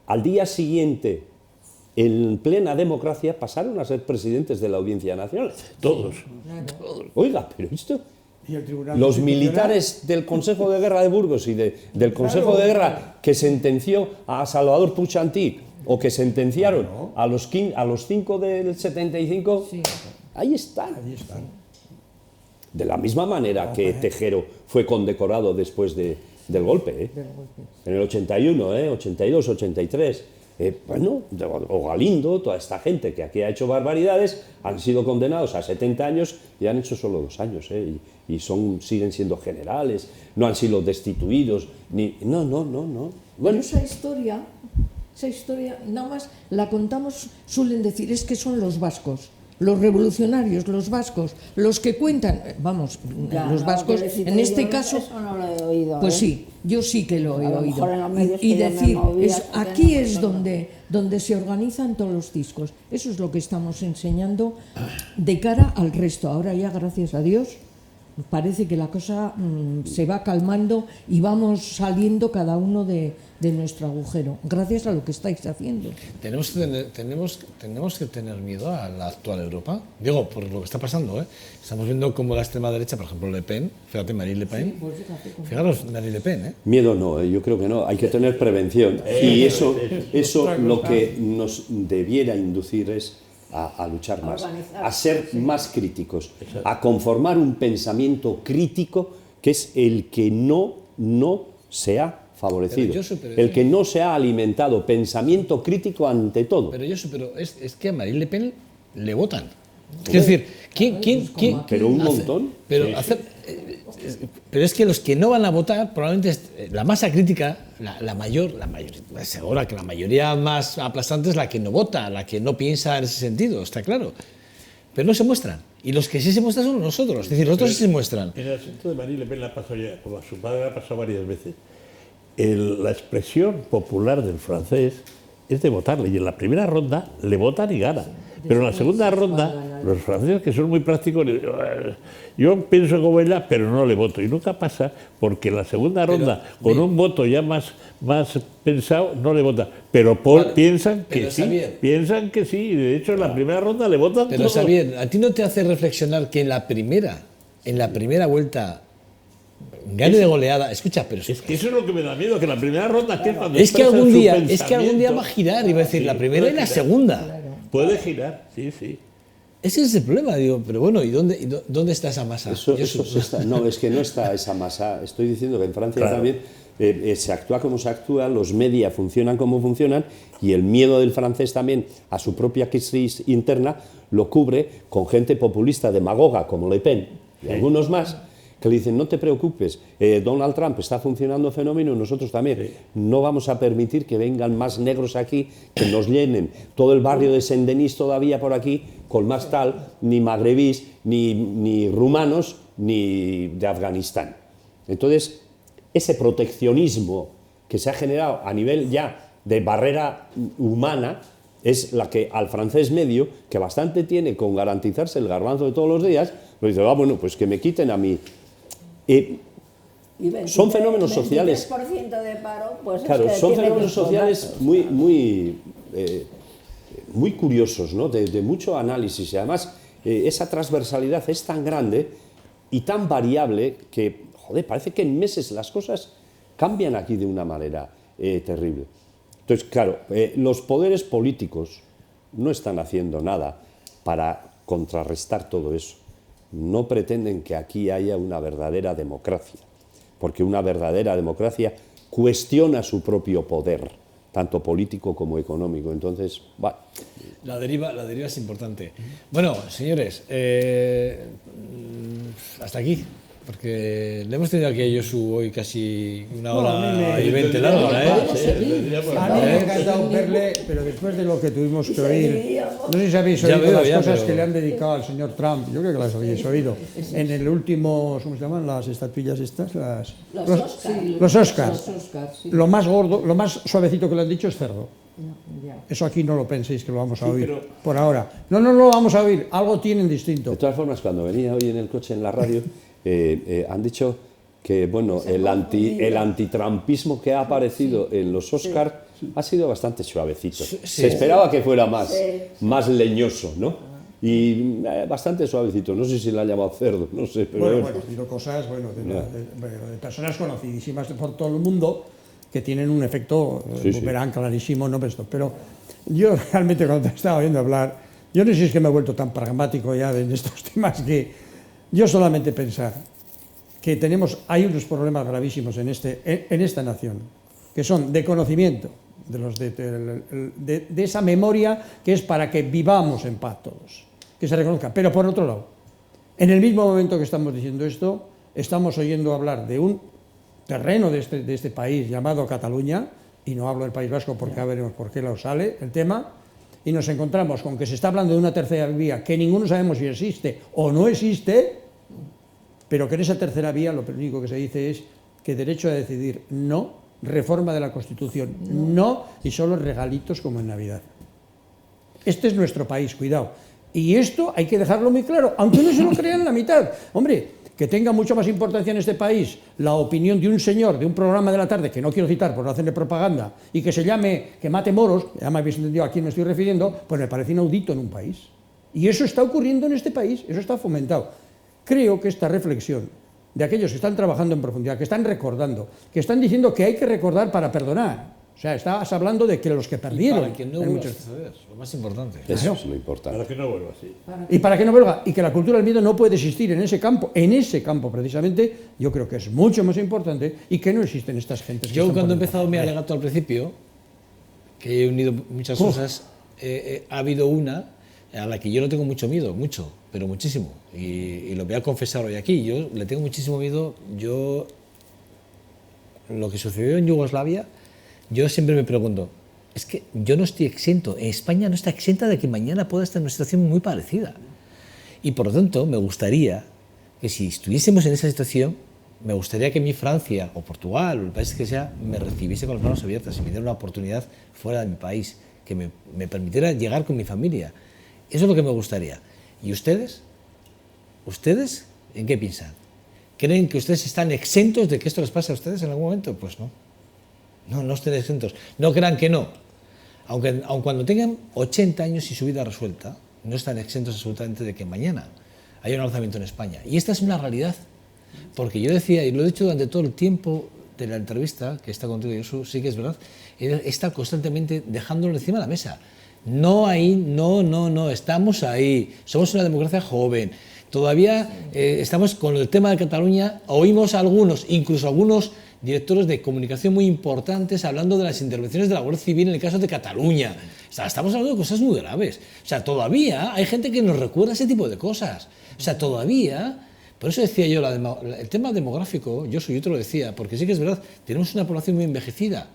al día siguiente, en plena democracia, pasaron a ser presidentes de la Audiencia Nacional. Todos. Oiga, pero esto... Y el Tribunal Los Constitucional, militares del Consejo de Guerra de Burgos y del Consejo de Guerra que sentenció a Salvador Puig Antich o que sentenciaron a los 5 del 75, ahí están. Ahí están. De la misma manera que Tejero fue condecorado después del golpe, ¿eh? En el 81, 82, 83. Bueno, o Galindo, toda esta gente que aquí ha hecho barbaridades, han sido condenados a 70 años y han hecho solo 2 años, y siguen siendo generales, no han sido destituidos, no. Bueno, Bueno, esa historia, nada más la contamos, suelen decir, es que son los vascos, los revolucionarios, los vascos, los que cuentan, vamos, Ya, los no, vascos, que decir, en este yo caso, eso no lo he oído, pues ¿eh? sí, yo sí que lo he A lo oído. mejor en los medios Y que yo me decir, movía, sí que aquí no, es pues no. donde se organizan todos los discos. Eso es lo que estamos enseñando de cara al resto. Ahora ya, gracias a Dios, parece que la cosa se va calmando y vamos saliendo cada uno de nuestro agujero, gracias a lo que estáis haciendo. Tenemos que tener miedo a la actual Europa. Digo, por lo que está pasando, ¿eh? Estamos viendo cómo la extrema derecha, por ejemplo, Le Pen, fíjate, Marine Le Pen. Pues fíjate cómo- Fijaros, Marine Le Pen, ¿eh? miedo no, yo creo que no, hay que tener prevención. Y eso lo que nos debiera inducir es a luchar más, organizar, a ser más críticos, a conformar un pensamiento crítico que es el que no se ha favorecido, el que no se ha alimentado, pensamiento crítico ante todo. Pero es que a Marine Le Pen le votan. Quiero decir, ¿quién? Pero un montón. Pero es que los que no van a votar, probablemente la masa crítica, la mayor, segura que la mayoría más aplastante es la que no vota, la que no piensa en ese sentido, está claro. Pero no se muestran. Y los que sí se muestran son nosotros. Es decir, los otros sí se muestran. En el asunto de Marine Le Pen le ha pasado ya, como a su padre le ha pasado varias veces. La expresión popular del francés es de votarle, y en la primera ronda le votan y gana. Pero en la segunda ronda, los franceses, que son muy prácticos, yo pienso como ella, pero no le voto. Y nunca pasa, porque en la segunda ronda, con un voto ya más pensado, no le vota. Pero piensan que sí, piensan que sí. De hecho, en la primera ronda le votan Pero todos. Xavier, ¿a ti no te hace reflexionar que en la primera vuelta gane de goleada? Escucha, pero Es que eso es lo que me da miedo, que en la primera ronda, que es cuando es que expresan algún su día va a girar y va a decir Sí, la primera y la segunda. Puede girar, sí, sí. Ese es el problema, digo, pero bueno, ¿y dónde está esa masa? No, es que no está esa masa. Estoy diciendo que en Francia Claro. también se actúa como se actúa, los media funcionan como funcionan, y el miedo del francés también a su propia crisis interna lo cubre con gente populista, demagoga, como Le Pen y algunos más, que le dicen, no te preocupes, Donald Trump está funcionando fenómeno, nosotros también. No vamos a permitir que vengan más negros aquí, que nos llenen todo el barrio de Saint-Denis todavía por aquí, con más tal, ni magrebís, ni rumanos, ni de Afganistán. Entonces, ese proteccionismo que se ha generado a nivel ya de barrera humana es la que al francés medio, que bastante tiene con garantizarse el garbanzo de todos los días, pues dice, bueno, pues que me quiten a mí. Son fenómenos sociales. 23% de paro, pues Claro, es que son tiene fenómenos que sociales muy curiosos, ¿no? De mucho análisis, y además esa transversalidad es tan grande y tan variable que, joder, parece que en meses las cosas cambian aquí de una manera terrible. Entonces, claro, los poderes políticos no están haciendo nada para contrarrestar todo eso. No pretenden que aquí haya una verdadera democracia, porque una verdadera democracia cuestiona su propio poder, tanto político como económico. Entonces, bueno. La deriva es importante. Bueno, señores, hasta aquí, porque le hemos tenido aquí a Josu hoy casi una hora y 20 larga, ¿eh? A mí me ha encantado verle, pero después de lo que tuvimos que oír, no sé si habéis Ya oído veo, las ya, cosas pero- que le han dedicado al señor Trump, yo creo que las habéis oído, en el último, ¿cómo se llaman las estatuillas estas? Los Oscars. Sí. Lo más gordo, lo más suavecito que le han dicho es cerdo. Eso aquí no lo penséis que lo vamos a oír por ahora. No lo vamos a oír, algo tienen distinto. De todas formas, cuando venía hoy en el coche en la radio, han dicho que bueno, el antitrampismo que ha aparecido en los Oscars ha sido bastante suavecito. Se esperaba que fuera más leñoso, ¿no? Y bastante suavecito. No sé si le han llamado cerdo, no sé. Pero Bueno, ha habido cosas de personas conocidísimas por todo el mundo que tienen un efecto boomerang clarísimo, no pero yo realmente cuando te estaba oyendo hablar, yo no sé si es que me he vuelto tan pragmático ya en estos temas que yo solamente pensar que hay unos problemas gravísimos en esta nación, que son de conocimiento, de esa memoria que es para que vivamos en paz todos, que se reconozca. Pero por otro lado, en el mismo momento que estamos diciendo esto, estamos oyendo hablar de un terreno de este país llamado Cataluña, y no hablo del País Vasco porque ya veremos por qué lo sale el tema, y nos encontramos con que se está hablando de una tercera vía que ninguno sabemos si existe o no existe, pero que en esa tercera vía lo único que se dice es que derecho a decidir no, reforma de la Constitución no, y solo regalitos como en Navidad. Este es nuestro país, cuidado. Y esto hay que dejarlo muy claro, aunque no se lo crean la mitad. Hombre, que tenga mucho más importancia en este país la opinión de un señor de un programa de la tarde, que no quiero citar por no hacerle propaganda, y que se llame, que mate moros, ya me habéis entendido a quién me estoy refiriendo, pues me parece inaudito en un país. Y eso está ocurriendo en este país, eso está fomentado. Creo que esta reflexión de aquellos que están trabajando en profundidad, que están recordando, que están diciendo que hay que recordar para perdonar. O sea, estás hablando de que los que perdieron... Para que no en vuelva a muchos- suceder, lo más importante. eso es lo importante. Para que no vuelva así. Y para que no vuelva, y que la cultura del miedo no puede existir en ese campo precisamente, yo creo que es mucho más importante y que no existen estas gentes. que Yo están cuando he poniendo- empezado mi alegato al principio, que he unido muchas cosas, ha habido una a la que yo no tengo mucho miedo, pero muchísimo. Y lo voy a confesar hoy aquí. Yo le tengo muchísimo miedo. Lo que sucedió en Yugoslavia, yo siempre me pregunto, es que yo no estoy exento, España no está exenta de que mañana pueda estar en una situación muy parecida. Y por lo tanto, me gustaría que si estuviésemos en esa situación, me gustaría que mi Francia o Portugal o el país que sea me recibiese con las manos abiertas y me diera una oportunidad fuera de mi país, que me permitiera llegar con mi familia Eso es lo que me gustaría. ¿Y ustedes? ¿Ustedes en qué piensan? ¿Creen que ustedes están exentos de que esto les pase a ustedes en algún momento? Pues no. No estén exentos. No crean que no. Aun cuando tengan 80 años y su vida resuelta, no están exentos absolutamente de que mañana haya un alzamiento en España. Y esta es una realidad. Porque yo decía, y lo he dicho durante todo el tiempo de la entrevista que está contigo, Josu, sí que es verdad, está constantemente dejándolo encima de la mesa. No estamos ahí. Somos una democracia joven. Todavía estamos con el tema de Cataluña, oímos a algunos, incluso algunos directores de comunicación muy importantes hablando de las intervenciones de la Guardia Civil en el caso de Cataluña. O sea, estamos hablando de cosas muy graves. O sea, todavía hay gente que nos recuerda ese tipo de cosas. O sea, todavía... Por eso decía yo, el tema demográfico, yo te lo decía, porque sí que es verdad, tenemos una población muy envejecida,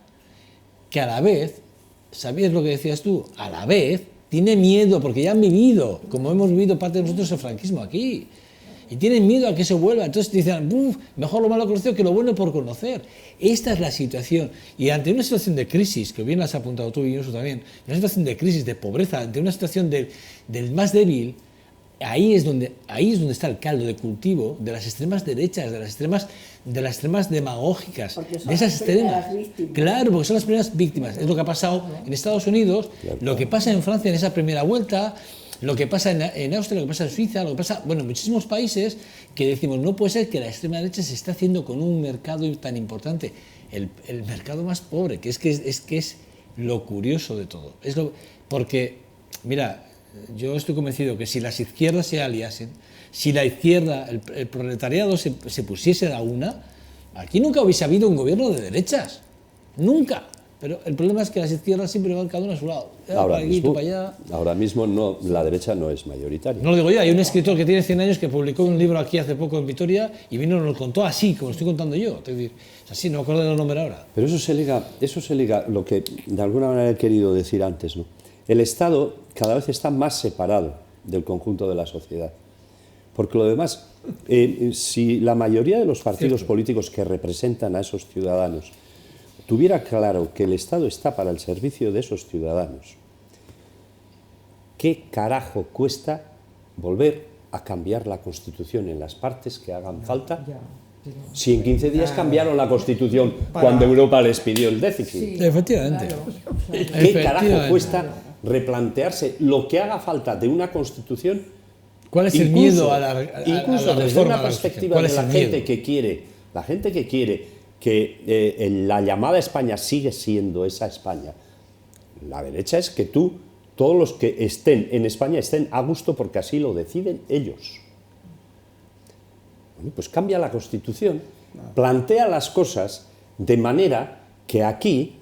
que a la vez, ¿sabías lo que decías tú? A la vez tiene miedo, porque ya han vivido, como hemos vivido parte de nosotros el franquismo aquí, y tienen miedo a que se vuelva. Entonces dicen, mejor lo malo conocido que lo bueno por conocer. Esta es la situación. Y ante una situación de crisis, que bien las has apuntado tú y yo también, una situación de crisis, de pobreza, ante una situación del más débil, ahí es donde está el caldo de cultivo de las extremas derechas, de las extremas demagógicas, de esas extremas. Claro, porque son las primeras víctimas. Es lo que ha pasado en Estados Unidos, lo que pasa en Francia en esa primera vuelta, lo que pasa en Austria, lo que pasa en Suiza, lo que pasa, en muchísimos países que decimos, no puede ser que la extrema derecha se esté haciendo con un mercado tan importante, el mercado más pobre, que es lo curioso de todo. Porque, mira, yo estoy convencido que si las izquierdas se aliasen, si la izquierda, el proletariado se pusiese a una, aquí nunca hubiese habido un gobierno de derechas. Nunca. Pero el problema es que las izquierdas siempre van cada una a su lado. Ahora mismo no, la derecha no es mayoritaria. No lo digo yo, hay un escritor que tiene 100 años que publicó un libro aquí hace poco en Vitoria y vino y nos lo contó así, como estoy contando yo. Es decir, así, no me acuerdo del nombre ahora. Pero eso se liga a lo que de alguna manera he querido decir antes, ¿no? El Estado cada vez está más separado del conjunto de la sociedad. Porque lo demás, si la mayoría de los partidos políticos que representan a esos ciudadanos tuviera claro que el Estado está para el servicio de esos ciudadanos, ¿qué carajo cuesta volver a cambiar la Constitución en las partes que hagan falta? Si en 15 días cambiaron la Constitución cuando Europa les pidió el déficit. Sí, efectivamente. ¿Qué carajo cuesta replantearse lo que haga falta de una Constitución? ¿Cuál es el miedo a la reforma? Desde una perspectiva de la gente que quiere que la llamada España sigue siendo esa España. La derecha es que todos los que estén en España estén a gusto porque así lo deciden ellos. Bueno, pues cambia la Constitución, plantea las cosas de manera que aquí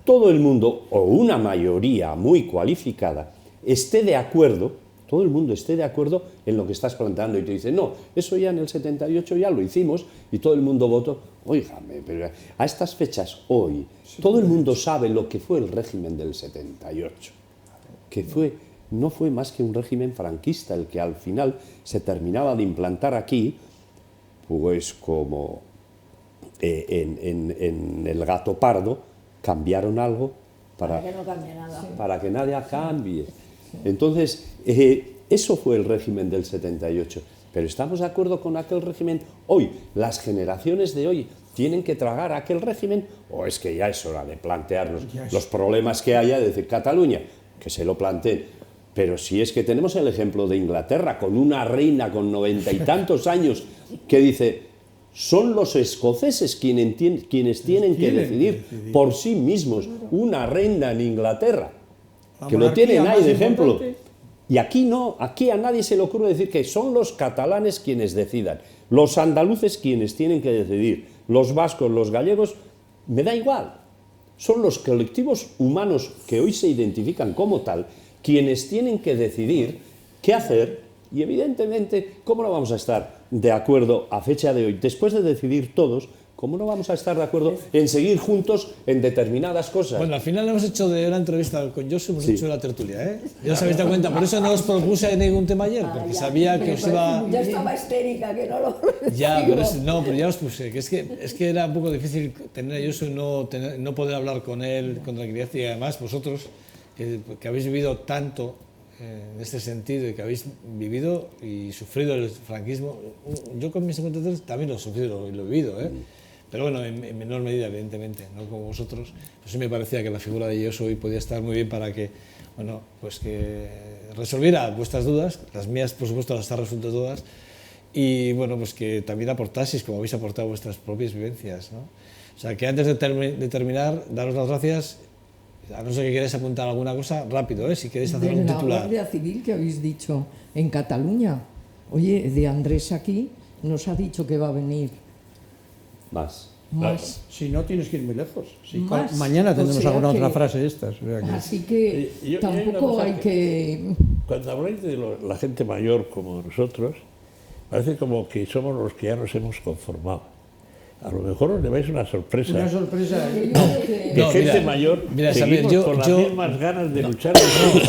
todo el mundo, o una mayoría muy cualificada, esté de acuerdo, todo el mundo esté de acuerdo en lo que estás planteando. Y te dice, no, eso ya en el 78 ya lo hicimos y todo el mundo votó. Óigame, pero a estas fechas hoy, todo el mundo sabe lo que fue el régimen del 78, que no fue más que un régimen franquista, el que al final se terminaba de implantar aquí, pues como en el gato pardo, cambiaron algo para que no cambie nada. Para que nadie cambie. Entonces, eso fue el régimen del 78. Pero ¿estamos de acuerdo con aquel régimen? Hoy, las generaciones de hoy tienen que tragar aquel régimen, o es que ya es hora de plantearnos los problemas que haya desde Cataluña, que se lo planteen. Pero si es que tenemos el ejemplo de Inglaterra, con una reina con 90 y tantos años, que dice, son los escoceses quienes tienen que decidir por sí mismos, una reina en Inglaterra, que lo tienen ahí de ejemplo. Y aquí no, aquí a nadie se le ocurre decir que son los catalanes quienes decidan, los andaluces quienes tienen que decidir, los vascos, los gallegos, me da igual. Son los colectivos humanos que hoy se identifican como tal quienes tienen que decidir qué hacer y evidentemente, ¿cómo no vamos a estar de acuerdo a fecha de hoy? Después de decidir todos, ¿cómo no vamos a estar de acuerdo en seguir juntos en determinadas cosas? Bueno, al final hemos hecho de una entrevista con Josu, hemos hecho de la tertulia, ¿eh? Ya os habéis dado cuenta, por eso no os propuse ningún tema ayer, porque sabía que os iba... Yo estaba histérica, que no lo... Ya, pero ya os puse, que es que era un poco difícil tener a Josu y no poder hablar con él con tranquilidad, y además vosotros, que habéis vivido tanto en este sentido y que habéis vivido y sufrido el franquismo. Yo con mis 53 también lo he sufrido y lo he vivido, pero bueno, en menor medida, evidentemente, no como vosotros. Pues sí me parecía que la figura de Josu hoy podía estar muy bien para que, bueno, pues que resolviera vuestras dudas, las mías, por supuesto, las está resuelto todas, y bueno, pues que también aportaseis, como habéis aportado, vuestras propias vivencias, ¿no? O sea, que antes de terminar, daros las gracias, a no ser que queráis apuntar alguna cosa, rápido, si queréis hacer un De la titular. Guardia Civil que habéis dicho en Cataluña. Oye, de Andrés aquí nos ha dicho que va a venir Más. más. Si no, tienes que ir muy lejos. Sí, Más. mañana O tendremos sea alguna que- otra frase de estas. O sea que- Así que Yo hay una tampoco cosa hay que... Cuando habláis de la gente mayor como nosotros, parece como que somos los que ya nos hemos conformado. A lo mejor os lleváis una sorpresa. Una sorpresa. Que No, gente mira, mayor mira, seguimos Xavier, con las mismas ganas de luchar.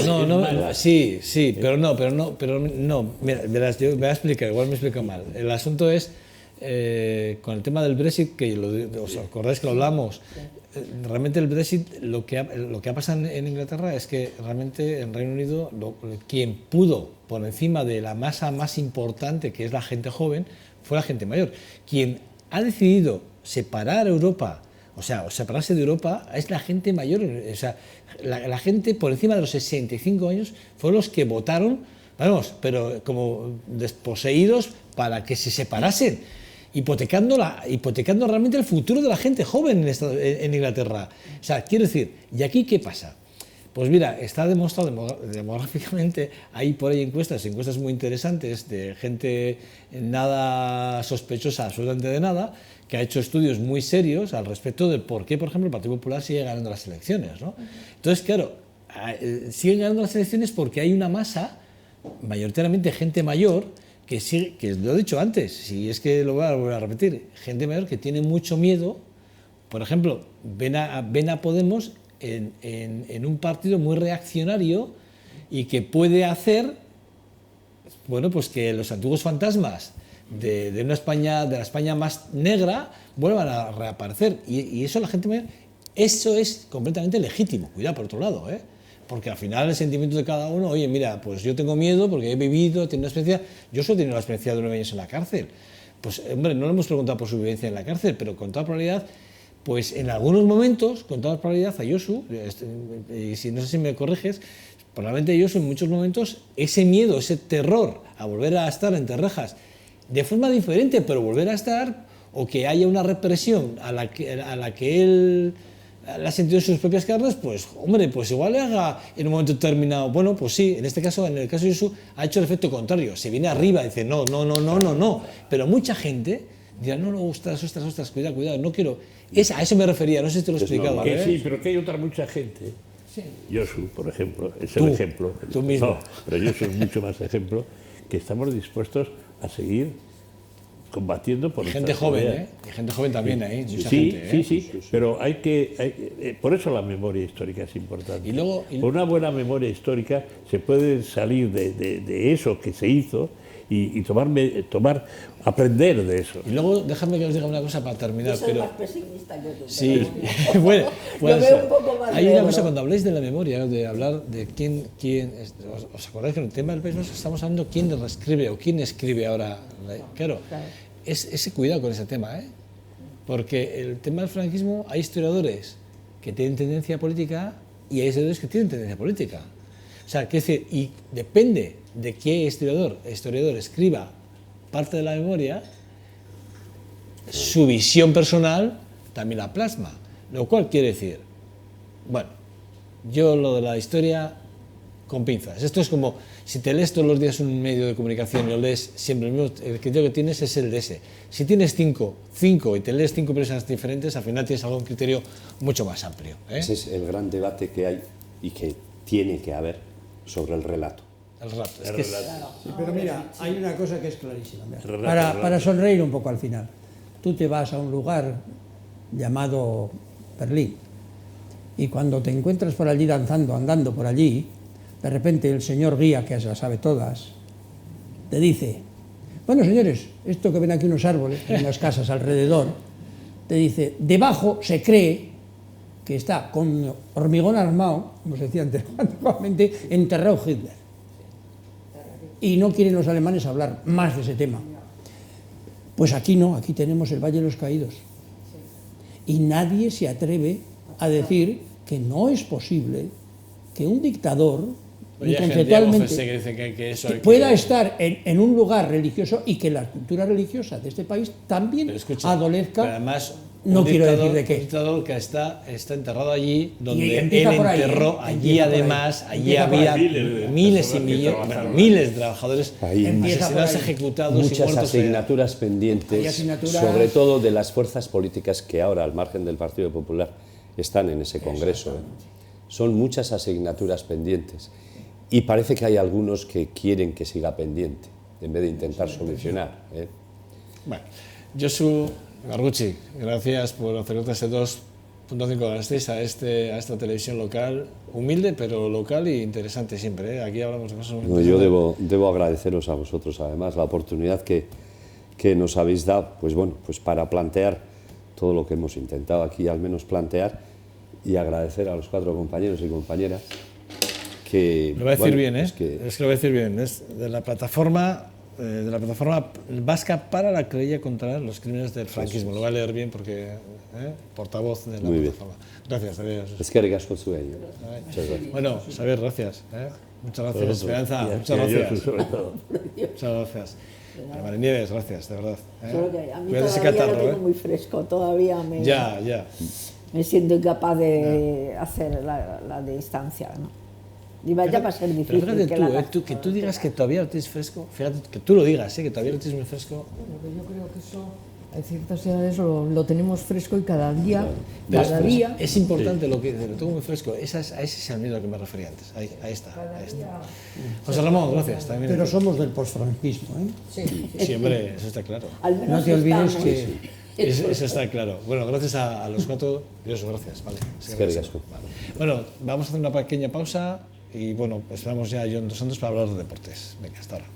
No, sí, pero no, mira, verás, yo me voy a explicar, igual me explico mal. El asunto es, con el tema del Brexit, que os acordáis que lo hablamos, realmente el Brexit, lo que ha pasado en Inglaterra es que realmente en Reino Unido, quien pudo, por encima de la masa más importante, que es la gente joven, fue la gente mayor. Quien ha decidido separar Europa, o sea, separarse de Europa, es la gente mayor. O sea, la gente por encima de los 65 años fueron los que votaron, vamos, pero como desposeídos para que se separasen, hipotecando realmente el futuro de la gente joven en Inglaterra. O sea, quiero decir, ¿y aquí qué pasa? Pues mira, está demostrado demográficamente, hay por ahí encuestas muy interesantes de gente nada sospechosa, absolutamente de nada, que ha hecho estudios muy serios al respecto de por qué, por ejemplo, el Partido Popular sigue ganando las elecciones, ¿no? Entonces, claro, siguen ganando las elecciones porque hay una masa, mayoritariamente gente mayor, que lo he dicho antes, si es que lo voy a volver a repetir, gente mayor que tiene mucho miedo. Por ejemplo, ven a Podemos en un partido muy reaccionario y que puede hacer, bueno, pues que los antiguos fantasmas de la España más negra vuelvan a reaparecer. Y eso la gente mayor, eso es completamente legítimo. Cuidado, por otro lado, porque al final el sentimiento de cada uno, oye, mira, pues yo tengo miedo porque he vivido, he tenido una experiencia, yo solo he tenido la experiencia de 9 años en la cárcel. Pues, hombre, no le hemos preguntado por su vivencia en la cárcel, pero con toda probabilidad, pues en algunos momentos, con toda probabilidad, a Josu, y si no sé si me corriges, probablemente Josu en muchos momentos, ese miedo, ese terror a volver a estar entre rejas, de forma diferente, pero volver a estar, o que haya una represión a la que él la ha sentido en sus propias carnes, pues hombre, pues igual le haga en un momento determinado, bueno, pues sí, en este caso, en el caso de Josu, ha hecho el efecto contrario, se viene arriba y dice, no, pero mucha gente dirá, no, ostras, cuidado, no quiero, a eso me refería, no sé si te lo he explicado. normal. Que sí, pero que hay otra mucha gente. Sí. Josu, por ejemplo, es Tú, el ejemplo. tú mismo. No, pero Josu es mucho más ejemplo, que estamos dispuestos a seguir combatiendo por Gente nuestras joven, ideas. y gente joven también ahí, mucha Sí, gente, sí, pero hay que, por eso la memoria histórica es importante. Y luego- Con una buena memoria histórica se puede salir de eso que se hizo y aprender de eso. Y luego, déjame que os diga una cosa para terminar, Yo soy pero... más pesimista que tú. Sí, pero bueno, yo puede veo ser. un poco más Hay una negro. cosa, cuando habláis de la memoria, de hablar de ¿os acordáis que en el tema del país Vasco estamos hablando quién reescribe o quién escribe ahora? Claro, es ese cuidado con ese tema, porque el tema del franquismo, hay historiadores que tienen tendencia política y hay historiadores que tienen tendencia política. O sea, quiere decir, y depende de qué historiador escriba parte de la memoria, su visión personal también la plasma. Lo cual quiere decir, bueno, yo lo de la historia con pinzas. Esto es como si te lees todos los días un medio de comunicación y lo lees siempre el mismo, el criterio que tienes es el de ese. Si tienes cinco y te lees 5 personas diferentes, al final tienes algún criterio mucho más amplio. Ese es el gran debate que hay y que tiene que haber sobre el relato. El rato. Sí, pero mira, hay una cosa que es clarísima. Mira. Relato. Para sonreír un poco al final. Tú te vas a un lugar llamado Berlín y cuando te encuentras por allí andando por allí, de repente el señor guía, que se las sabe todas, te dice, bueno señores, esto que ven aquí unos árboles, en las casas alrededor, te dice, debajo se cree que está con hormigón armado, como se decía antiguamente, enterrado Hitler. y no quieren los alemanes hablar más de ese tema. Pues aquí no, aquí tenemos el Valle de los Caídos. Y nadie se atreve a decir que no es posible que un dictador, Oye, conceptualmente, que dice que eso hay que- pueda estar en un lugar religioso y que la cultura religiosa de este país también Pero escucha, adolezca. pero además, No un quiero dictador- decir de qué. Un dictador que está enterrado allí, donde Y él empieza por ahí, enterró, ¿eh? allí Empieza por ahí. además, allí Empieza por había ahí. miles y millones, bueno, miles de trabajadores Ahí Empieza asesinados, por ahí. ejecutados y muchas muertos. asignaturas Hay pendientes, asignaturas- sobre todo de las fuerzas políticas que ahora, al margen del Partido Popular, están en ese Congreso. Son muchas asignaturas pendientes y parece que hay algunos que quieren que siga pendiente, en vez de intentar solucionar. Bueno, Josu Garguchi, gracias por acercarte a este 2.5 Gasteiz, a esta televisión local, humilde pero local y interesante siempre, ¿eh? Aquí hablamos de cosas muy No, yo interesantes. debo agradeceros a vosotros, además, la oportunidad que nos habéis dado, pues bueno, pues para plantear todo lo que hemos intentado aquí, al menos plantear, y agradecer a los 4 compañeros y compañeras que... Lo voy a decir bueno, bien, ¿eh? es que- Es que lo voy a decir bien. Es de la plataforma vasca para la querella contra los crímenes del franquismo. Lo voy a leer bien porque portavoz de la Muy bien. plataforma. Gracias, adiós. Es que ricasco zueño. Muchas gracias. Bueno, Xavier, gracias. Muchas gracias, Esperanza. Y a Muchas Josu, gracias. sobre todo. Muchas gracias. María Nieves, gracias, de verdad. Solo que a mí Cuídate ese todavía lo catarro, tengo muy fresco, todavía Ya. me siento incapaz de hacer la distancia, ¿no? Y vaya va a ser Pero difícil. fíjate que tú, la hagas. que tú digas que todavía lo tienes fresco, fíjate que tú lo digas, que todavía lo tienes muy fresco. Pero yo creo que eso, a ciertas edades, lo tenemos fresco y cada día, Pero cada día, es importante lo que dice, lo tengo muy fresco. A ese es el miedo al que me refería antes. Ahí está. José Ramón, gracias. También. Pero somos del posfranquismo, ¿eh? Sí, hombre, eso está claro. Al menos No te olvides estamos. que Eso está claro. Bueno, gracias a los 4. Dios, gracias. Vale. Sí, Es que gracias. ricasco. Vale. Bueno, vamos a hacer una pequeña pausa y bueno, esperamos ya a Jon dos Santos para hablar de deportes. Venga, hasta ahora.